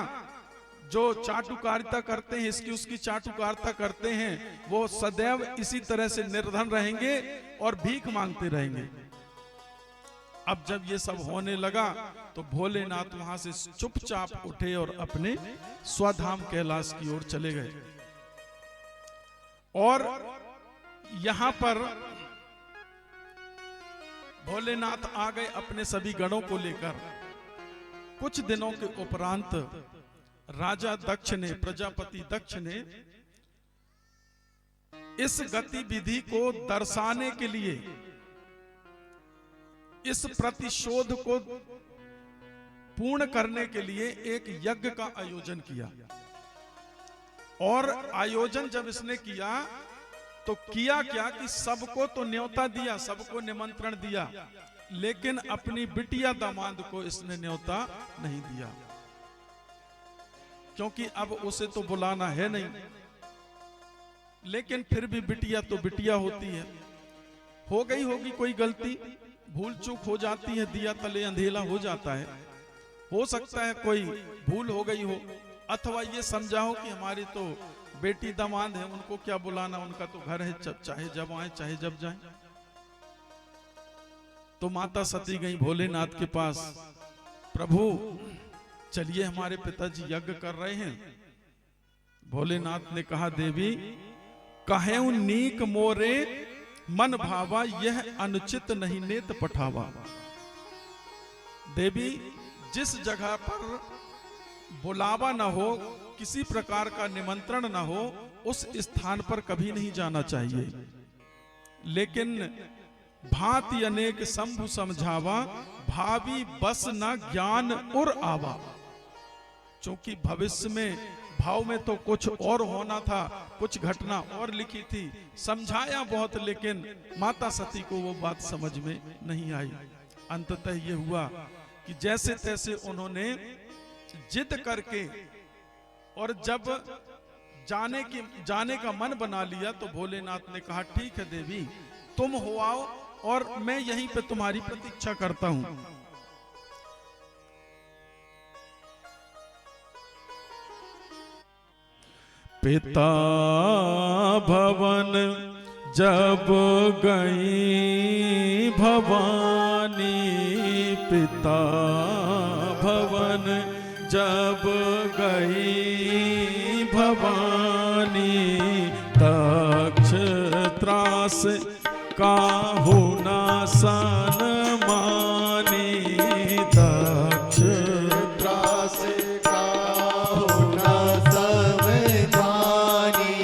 जो चाटुकारिता करते हैं, इसकी उसकी चाटुकारिता करते हैं, वो सदैव इसी तरह से निर्धन रहेंगे और भीख मांगते रहेंगे। अब जब ये सब होने लगा तो भोलेनाथ वहां से चुपचाप उठे और अपने स्वधाम कैलाश की ओर चले गए। और यहां पर भोलेनाथ आ गए अपने सभी गणों को लेकर। कुछ दिनों के उपरांत राजा दक्ष ने, प्रजापति दक्ष ने इस गतिविधि को दर्शाने के लिए, इस प्रतिशोध को पूर्ण करने के लिए एक यज्ञ का आयोजन किया। और आयोजन जब इसने किया तो किया क्या कि सबको तो न्योता दिया, सबको निमंत्रण दिया, लेकिन अपनी बिटिया दामाद को इसने न्योता नहीं दिया, क्योंकि अब उसे तो बुलाना है नहीं। लेकिन फिर भी बिटिया तो बिटिया होती है, हो गई होगी कोई गलती, भूल चूक हो जाती है, दिया तले अंधेला हो जाता है। हो सकता है कोई भूल हो गई हो, अथवा ये समझाओ कि हमारी तो बेटी दामाद है, उनको क्या बुलाना, उनका तो घर है, चाहे जब आए चाहे जब जाए। तो माता सती गई भोलेनाथ के पास, प्रभु चलिए हमारे पिताजी यज्ञ कर रहे हैं। भोलेनाथ ने कहा, देवी कहें नीक मोरे मन भावा, यह अनुचित नहीं नेत पठावा। देवी जिस जगह पर बुलावा न हो, किसी प्रकार का निमंत्रण न हो, उस स्थान पर कभी नहीं जाना चाहिए। लेकिन भांति अनेक शंभु समझावा, भावी बस न ज्ञान उर आवा। क्योंकि भविष्य में भाव में तो कुछ और होना था, कुछ घटना और लिखी थी, समझाया बहुत, लेकिन माता सती को वो बात समझ में नहीं आई। अंततः ये हुआ कि जैसे तैसे उन्होंने जिद करके, और जब जाने का मन बना लिया तो भोलेनाथ ने कहा, ठीक है देवी तुम हो आओ और मैं यहीं पे तुम्हारी प्रतीक्षा करता हूं। पिता भवन जब गई भवानी, पिता भवन जब गई भवानी, त्रास काहू ना सन मानी दक्ष त्रास काहू ना समझानी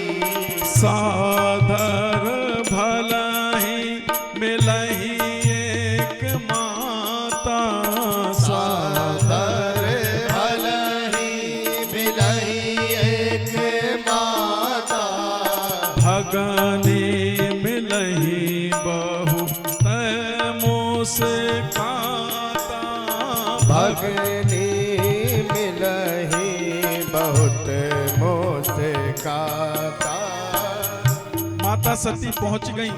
साधर भलहि मिलहि एक माता सादर भलहि मिलहि एक माता भगनी मिलहि बहु मुस्काता भगनी मिलहि बहुत मुस्काता माता सती पहुंच गई,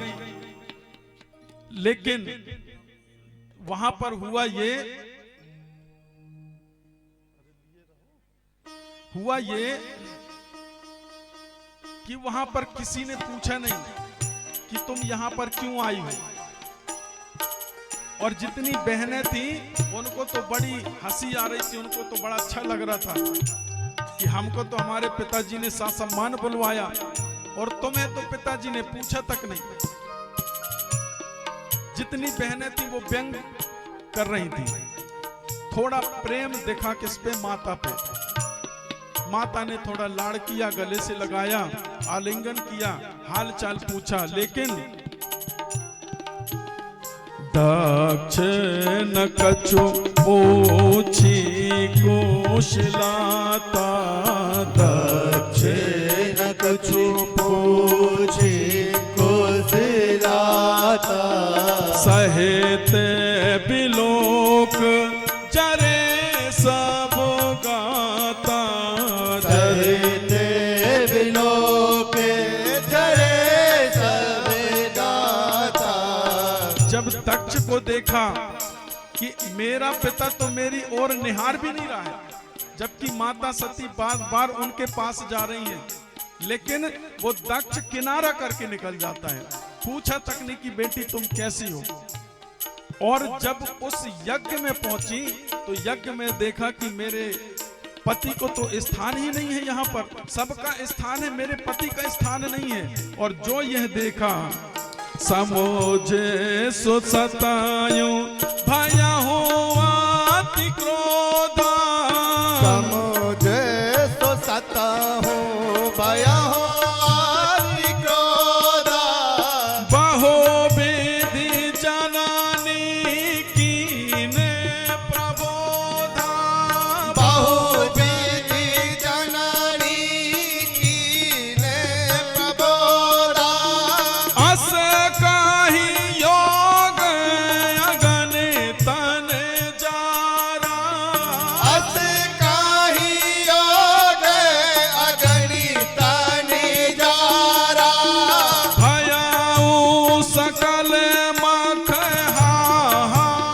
लेकिन वहां पर हुआ ये कि वहां पर किसी ने पूछा नहीं कि तुम यहां पर क्यों आई हो। और जितनी बहनें थी उनको तो बड़ी हंसी आ रही थी, उनको तो बड़ा अच्छा लग रहा था कि हमको तो हमारे पिताजी ने सासम्मान बुलवाया और तुम्हें तो पिताजी ने पूछा तक नहीं। जितनी बहनें थी वो व्यंग कर रही थी। थोड़ा प्रेम देखा किस पे? माता पे। माता ने थोड़ा लाड़ किया, गले से लगाया, आलिंगन किया, हाल चाल पूछा, लेकिन दक्ष न कछु पूछी कुशलाता दक्ष न कछु पूछी कुशलाता सहित बिलोक जरे सब गाता सहित बिलोक जरे सब गाता। जब दक्ष को देखा कि मेरा पिता तो मेरी ओर निहार भी नहीं रहा है, जबकि माता सती बार बार उनके पास जा रही है, लेकिन वो दक्ष किनारा करके निकल जाता है, पूछा तक नहीं कि बेटी तुम कैसी हो। और जब उस यज्ञ में पहुंची तो यज्ञ में देखा कि मेरे पति को तो स्थान ही नहीं है, यहाँ पर सबका स्थान है, मेरे पति का स्थान नहीं है। और जो यह देखा समोजे सुसतायो भया हो अति क्रोधा समोजे सुसता हो भया हो अति क्रोधा बहो विधि जनानी कीने प्रबोधा बहु विधि जननी कीने प्रबोधा अस काही योग अगणित जारा अस काही योग अगणित निजारा भयाऊ सकल मख हाहाकारा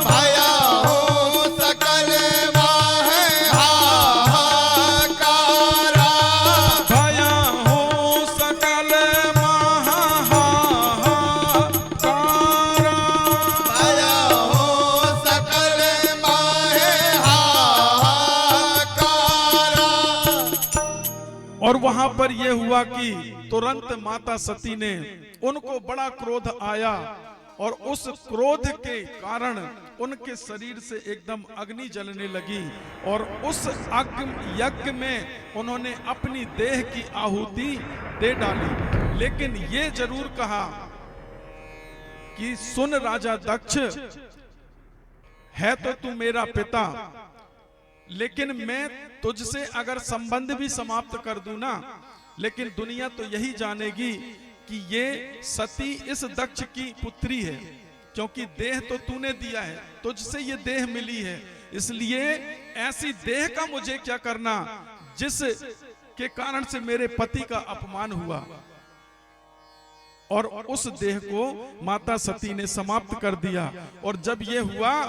भया हो सकल माह हाहाकारा भयाऊ सकल महाहाकारा भया हो सकल माह हाहाकारा। और वहां पर यह हुआ कि तुरंत माता सती ने उनको बड़ा क्रोध आया और उस क्रोध के कारण उनके शरीर से एकदम अग्नि जलने लगी और उस यज्ञ में उन्होंने अपनी देह की आहुति दे डाली। लेकिन ये जरूर कहा कि सुन राजा दक्ष, है तो तू मेरा पिता, लेकिन मैं तुझसे अगर संबंध भी समाप्त कर दूं ना, लेकिन दुनिया तो यही जानेगी कि ये सती इस दक्ष की पुत्री है, क्योंकि देह तो तूने दिया है, तुझसे ये देह मिली है, इसलिए ऐसी देह का मुझे क्या करना जिस के कारण से मेरे पति का अपमान हुआ। और उस देह को माता सती ने समाप्त कर दिया। और जब ये हुआ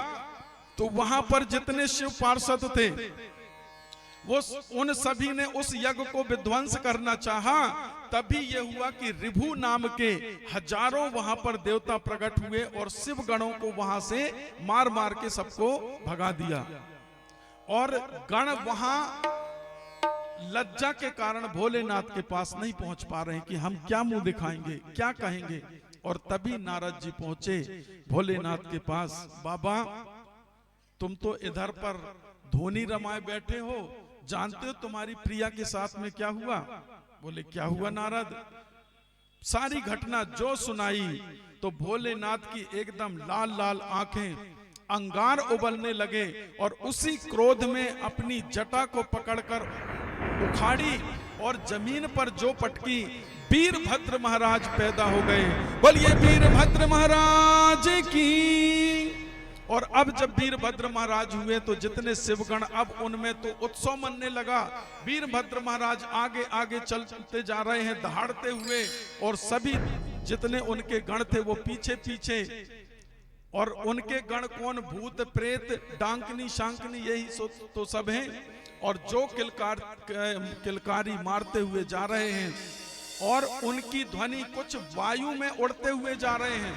तो वहां पर जितने शिव पार्षद थे वो उन सभी ने उस यज्ञ को विध्वंस करना चाहा। तभी ये हुआ कि ऋभु नाम के हजारों वहां पर देवता प्रकट हुए और शिव गणों को वहां से मार मार के सबको भगा दिया। और गण वहां लज्जा के कारण भोलेनाथ के पास नहीं पहुंच पा रहे हैं कि हम क्या मुंह दिखाएंगे, क्या कहेंगे। और तभी नारद जी पहुंचे भोलेनाथ के पास। बाबा, तुम तो इधर पर धोनी रमाए बैठे हो, जानते हो तुम्हारी प्रिया के साथ में क्या हुआ? बोले क्या हुआ नारद? सारी घटना जो सुनाई तो भोलेनाथ की एकदम लाल लाल आंखें, अंगार उबलने लगे और उसी क्रोध में अपनी जटा को पकड़कर उखाड़ी और जमीन पर जो पटकी, वीरभद्र महाराज पैदा हो गए। बोलिए वीरभद्र महाराज की। और अब जब वीरभद्र महाराज हुए तो जितने शिवगण, अब उनमें तो उत्सव मनने लगा। वीरभद्र महाराज आगे आगे चलते जा रहे हैं दहाड़ते हुए, और सभी जितने उनके गण थे वो पीछे पीछे। और उनके गण कौन? भूत प्रेत डांकनी शांकनी, यही तो सब हैं। और जो किलकारी मारते हुए जा रहे हैं, और उनकी ध्वनि कुछ वायु में उड़ते हुए जा रहे हैं,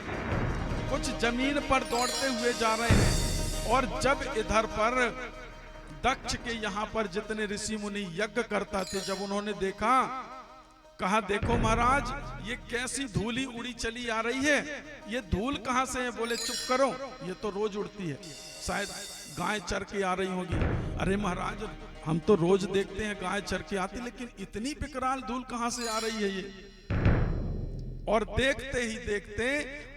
कुछ जमीन पर दौड़ते हुए जा रहे हैं। और जब इधर पर दक्ष के यहाँ पर जितने ऋषि मुनि यज्ञ करता थे, जब उन्होंने देखा, कहा देखो महाराज, ये कैसी धूली उड़ी चली आ रही है, ये धूल कहाँ से है? बोले चुप करो, ये तो रोज उड़ती है, शायद गाय चर के आ रही होगी। अरे महाराज, हम तो रोज देखते हैं गाय चर के आती, लेकिन इतनी विकराल धूल कहाँ से आ रही है ये? और देखते ही देखते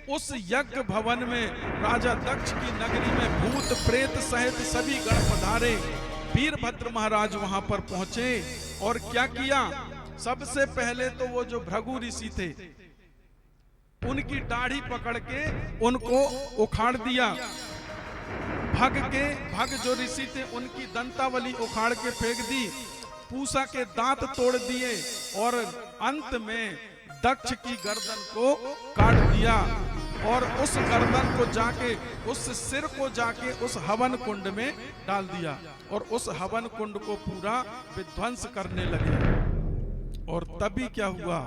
उस यज्ञ भवन में, राजा दक्ष की नगरी में भूत प्रेत सहित सभी गण पधारे। वीरभद्र महाराज वहां पर पहुंचे और क्या किया? सबसे पहले तो वो जो भृगु ऋषि थे, उनकी दाढ़ी पकड़ के उनको उखाड़ दिया। भग जो ऋषि थे उनकी दंतावली उखाड़ के फेंक दी। पूसा के दांत तोड़ दिए और अंत में दक्ष की गर्दन को काट दिया। और उस गर्दन को जाके, उस सिर को जाके उस हवन कुंड में डाल दिया और उस हवन कुंड को पूरा विध्वंस करने लगे। और तभी क्या हुआ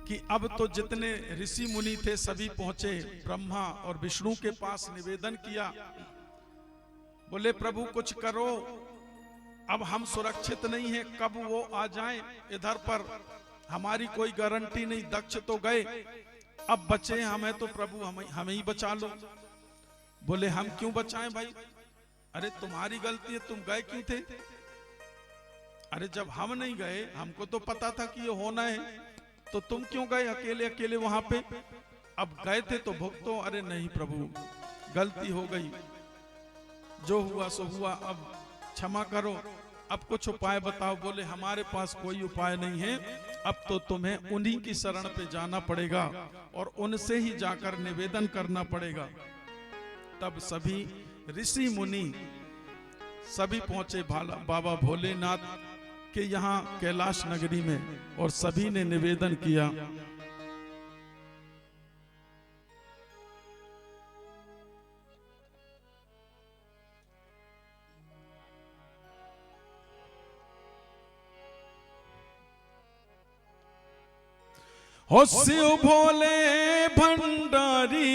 कि अब तो जितने ऋषि मुनि थे सभी पहुंचे। ब्रह्मा और विष्णु के पास निवेदन किया, बोले प्रभु कुछ करो, अब हम सुरक्षित नहीं हैं, कब वो आ जाएं इधर पर, हमारी कोई गारंटी नहीं। दक्ष तो गए, अब बचे हमें तो प्रभु हमें ही बचा लो। बोले हम क्यों बचाएं भाई? अरे तुम्हारी गलती है, तुम गए क्यों थे? अरे जब हम नहीं गए, हमको तो पता था कि ये होना है, तो तुम क्यों गए अकेले अकेले वहां पे? अब गए थे तो भुगतो। अरे नहीं प्रभु, गलती हो गई, जो हुआ सो हुआ, अब क्षमा करो, अब कुछ उपाय बताओ। बोले हमारे पास कोई उपाय नहीं है, अब तो तुम्हें उन्हीं की शरण पे जाना पड़ेगा और उनसे ही जाकर निवेदन करना पड़ेगा। तब सभी ऋषि मुनि सभी पहुंचे बाबा भोलेनाथ के यहाँ कैलाश नगरी में, और सभी ने निवेदन किया। हो शिव भोले भंडारी,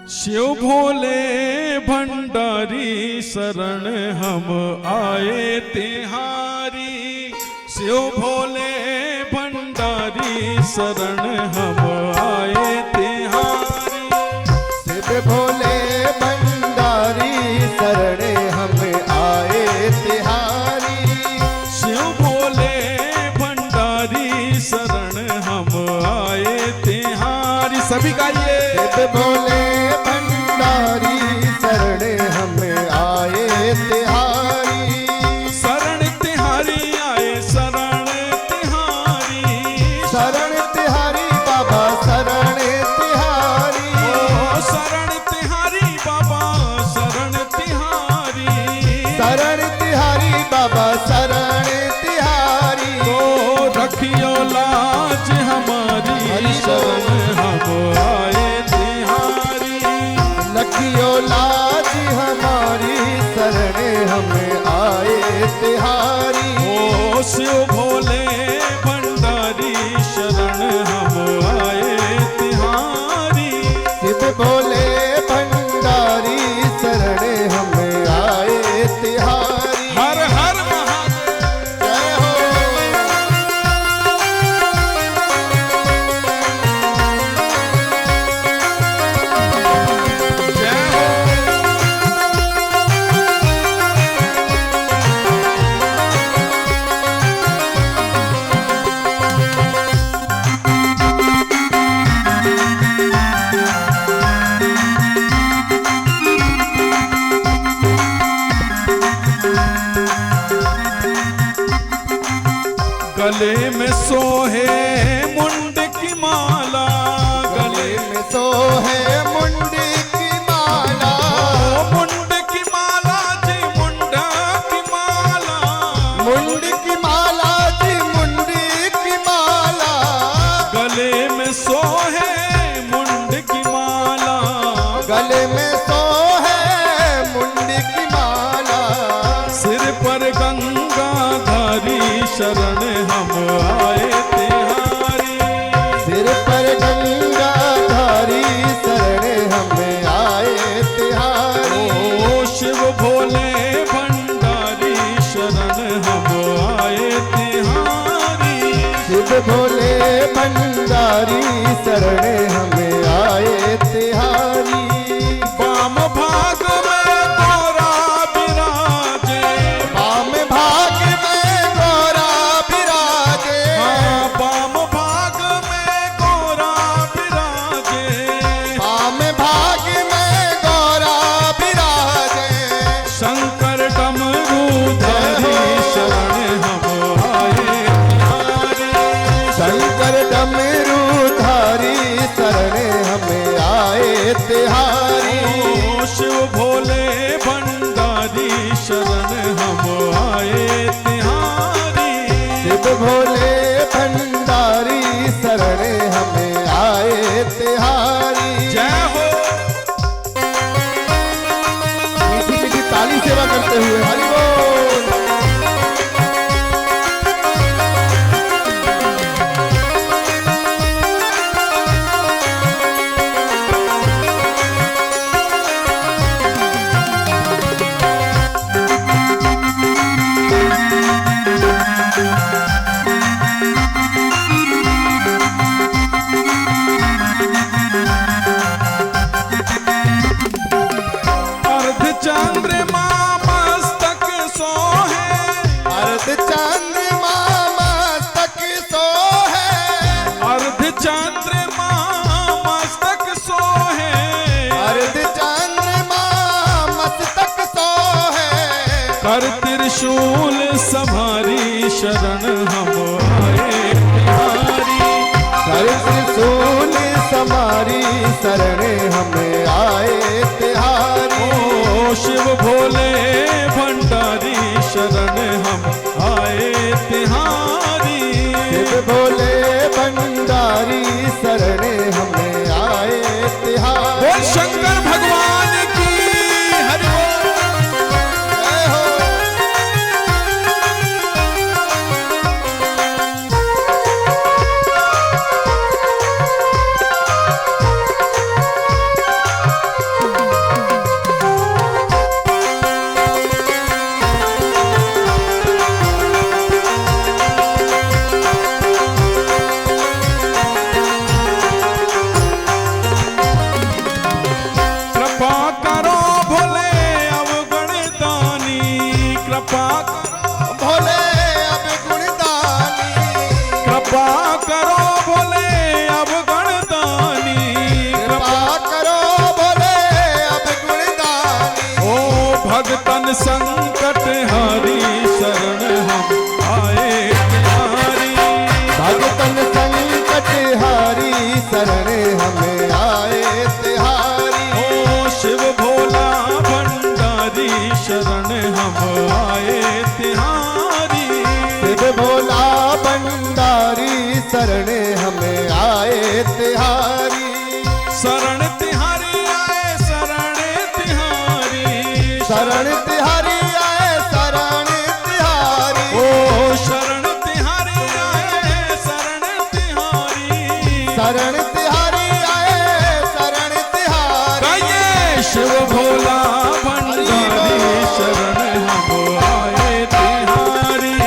शिव भोले भंडारी शरण हम आए तिहारी। शिव भोले भंडारी शरण हम आए तिहारी। शिव भोले भंडारी शरण हम आए तिहारी। शिव भोले भंडारी शरण हम आए तिहारी। सभी गाइए। शिव भोले भंडारी शरण हम आए तिहारी। शरण तिहारी आए, शरण तिहारी। शरण तिहारी बाबा शरण तिहारी। ओ शरण तिहारी बाबा शरण तिहारी। शरण तिहारी बाबा शरण तिहारी। तो रखियो लाज हमारी, शरण हम आए तिहारी। गले में सोहे मुंड की माला, गले में सोहे मुंडी की माला, मुंड की माला जी मुंड की माला, मुंडी की माला जी मुंडी की माला, गले में सोहे मुंड की माला, गले में सोहे मुंडी की माला, सिर पर गंगाधारी शरण हम आए तिहारी, सिर पर गंगाधारी शरण हमें आए तिहारी, ओ शिव भोले भंडारी शरण हम आए तिहारी, शिव भोले भंडारी शरण हमें आए तिहारी, वाम भाग में गोरा विराजे, वाम भाग में गोरा विराजे, हाँ, वाम भाग में गोरा विराजे, वाम भाग में गोरा विराजे, शंकर डमरूधारी शरण हम आए तिहारी, शंकर डमरूधारी शरण हमें आए तिहारी, ओ शिव भोले भंडारी शरण हम आए तिहारी, शिव भोले भंडारी शरण हमें आए तिहारी। जय हो। मीठी मीठी ताली सेवा करते हुए हरि बोल। अर्ध चंद्रमा मस्तक सोहे, अर्ध चंद्रमा मस्तक सोहे, अर्ध चंद्रमा मस्तक सोहे, अर्ध चंद्रमा मस्तक सोहे, कर त्रिशूल संभारी शरण हम आए तिहारी, कर त्रिशूल समारी शरण हमें आए तिहारी, ओ शिव भोले भंडारी शरण हम आए तिहारी, शिव भोले भंडारी शरण हमें आए तिहारी। बोल शंकर भगवान की हरि बोल। जय हो। कृपा करो भोले अवगण दानी, कृपा करो, भोले अब गुणदानी, कृपा करो भोले अवगण दानी, कृपा करो भोले अब गुणदानी, ओ भगतन संकट हारी शरण हम आए तिहारी, भगतन संकट हारी शरण हमें आए तिहारी, ओ शिव भोला भंडारी शरण हम आए तिहारी, शिव भोला भंडारी शरण हमें आए तिहारी, शरण तिहारी आए शरण तिहारी, शरण तिहारी आए शरण तिहारी, ओ शरण तिहारी आए शरण तिहारी, शरण तिहारी आए शरण तिहारी, गाइए शिव भोला भंडारी शरण हम आए तिहारी,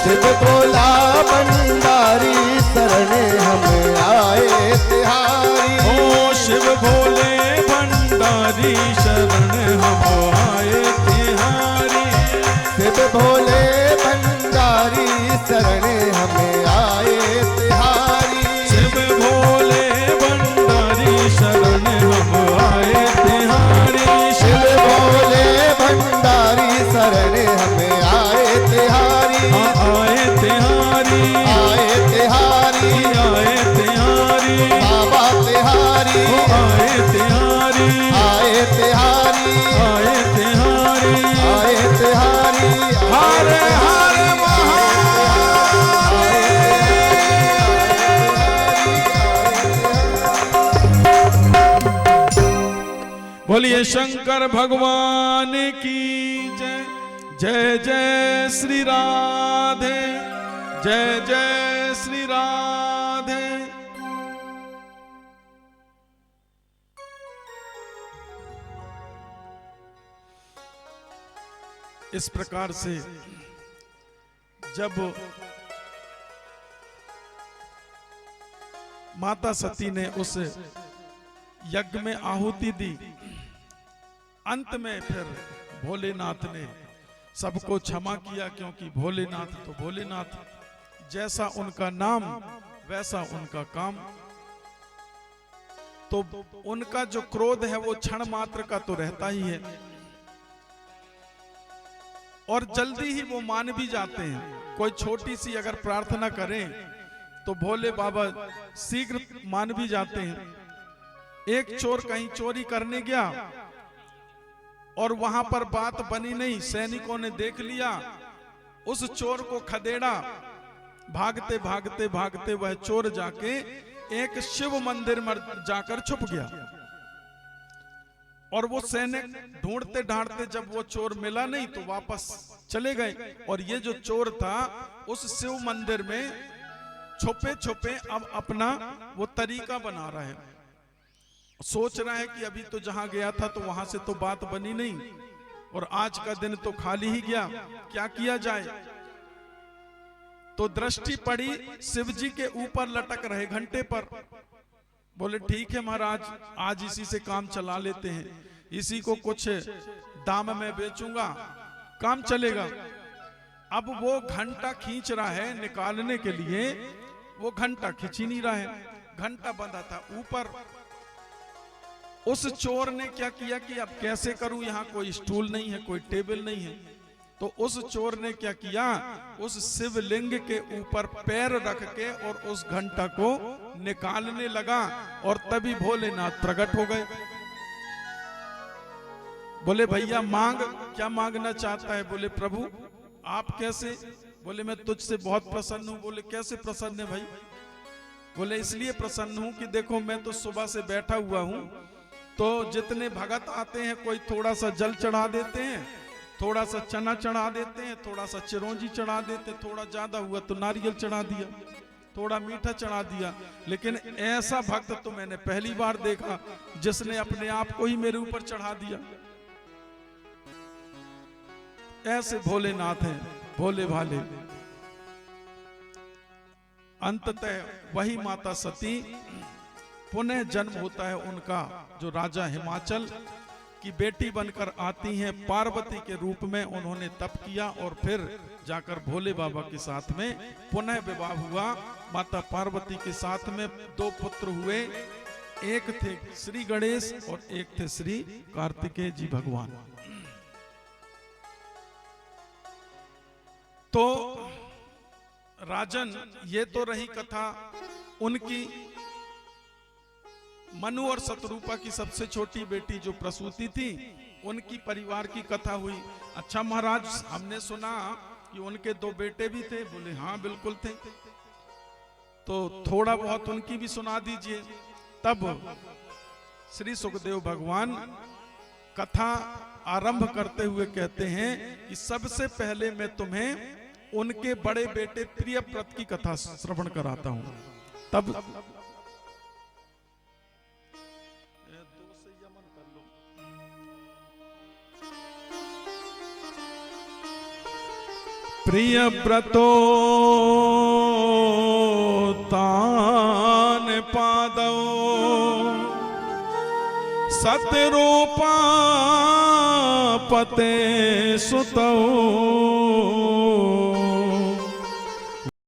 शिव भोला भंडारी शरण हमें आए तिहारी, ओ शिव भोले भंडारी शरण हम आए तिहारी, शिव भोले भंडारी शरण हमें आए तिहारी, शिव भोले भंडारी शरण हम आए तिहारी, शिव बोलिए शंकर भगवान की जय। जय जय श्री राधे, जय जय श्री राधे। इस प्रकार से जब माता सती ने उस यज्ञ में आहुति दी, अंत में फिर भोलेनाथ ने सबको क्षमा किया, क्योंकि भोलेनाथ तो भोलेनाथ, जैसा उनका नाम वैसा उनका काम। तो उनका जो क्रोध है वो क्षण मात्र का तो रहता ही है, और जल्दी ही वो मान भी जाते हैं। कोई छोटी सी अगर प्रार्थना करें तो भोले बाबा शीघ्र मान भी जाते हैं। एक चोर कहीं चोरी करने गया और वहां पर बात बनी नहीं, सैनिकों ने देख लिया, उस चोर को खदेड़ा, भागते भागते भागते वह चोर जाके एक शिव मंदिर में जाकर छुप गया। और वो सैनिक ढूंढते ढांढते जब वो चोर मिला नहीं तो वापस चले गए। और ये जो चोर था उस शिव मंदिर में छुपे छुपे अब अपना वो तरीका बना रहा है, सोच रहा है कि अभी तो जहां गया था तो वहां से तो बात बनी नहीं, और आज का दिन तो खाली ही गया, क्या किया जाए। तो दृष्टि पड़ी शिव जी के ऊपर लटक रहे घंटे पर। बोले ठीक है महाराज, आज इसी से काम चला लेते हैं, इसी को कुछ दाम में बेचूंगा, काम चलेगा। अब वो घंटा खींच रहा है निकालने के लिए, वो घंटा खींच ही नहीं रहा है, घंटा बंधा था ऊपर। उस चोर ने क्या किया कि अब कैसे करूं, यहाँ कोई स्टूल नहीं है, कोई टेबल नहीं है। तो उस चोर ने क्या किया, उस शिवलिंग के ऊपर पैर रख के और उस घंटा को निकालने लगा, और तभी भोलेनाथ प्रकट हो गए। बोले भैया मांग, क्या मांगना चाहता है। बोले प्रभु आप कैसे। बोले मैं तुझसे बहुत प्रसन्न हूं। बोले कैसे प्रसन्न है भाई। बोले इसलिए प्रसन्न हूं कि देखो मैं तो सुबह से बैठा हुआ हूं, तो जितने भगत आते हैं कोई थोड़ा सा जल चढ़ा देते हैं, थोड़ा सा चना चढ़ा देते हैं, थोड़ा सा चिरौंजी चढ़ा देते हैं, थोड़ा ज्यादा हुआ तो नारियल चढ़ा दिया, थोड़ा मीठा चढ़ा दिया। लेकिन ऐसा भक्त तो मैंने पहली बार देखा जिसने अपने आप को ही मेरे ऊपर चढ़ा दिया। ऐसे भोलेनाथ हैं, भोले भाले। अंततः वही माता सती पुनः जन्म होता है उनका, जो राजा हिमाचल की बेटी बनकर आती हैं पार्वती के रूप में। उन्होंने तप किया और फिर जाकर भोले बाबा के साथ में पुनः विवाह हुआ। माता पार्वती के साथ में 2 पुत्र हुए, एक थे श्री गणेश और एक थे श्री कार्तिकेय जी भगवान। तो राजन, ये तो रही कथा उनकी। मनु और शतरूपा की सबसे छोटी बेटी जो प्रसूति थी, उनकी परिवार की कथा हुई। अच्छा महाराज, हमने सुना कि उनके 2 बेटे भी थे। बोले हाँ बिल्कुल थे। तो थोड़ा बहुत उनकी भी सुना दीजिए। तब श्री सुखदेव भगवान कथा आरंभ करते हुए कहते हैं कि सबसे पहले मैं तुम्हें उनके बड़े बेटे प्रियव्रत की कथा श्रवण कराता हूं। तब प्रियव्रतो तान पादौ सतरूपा पते सुतौ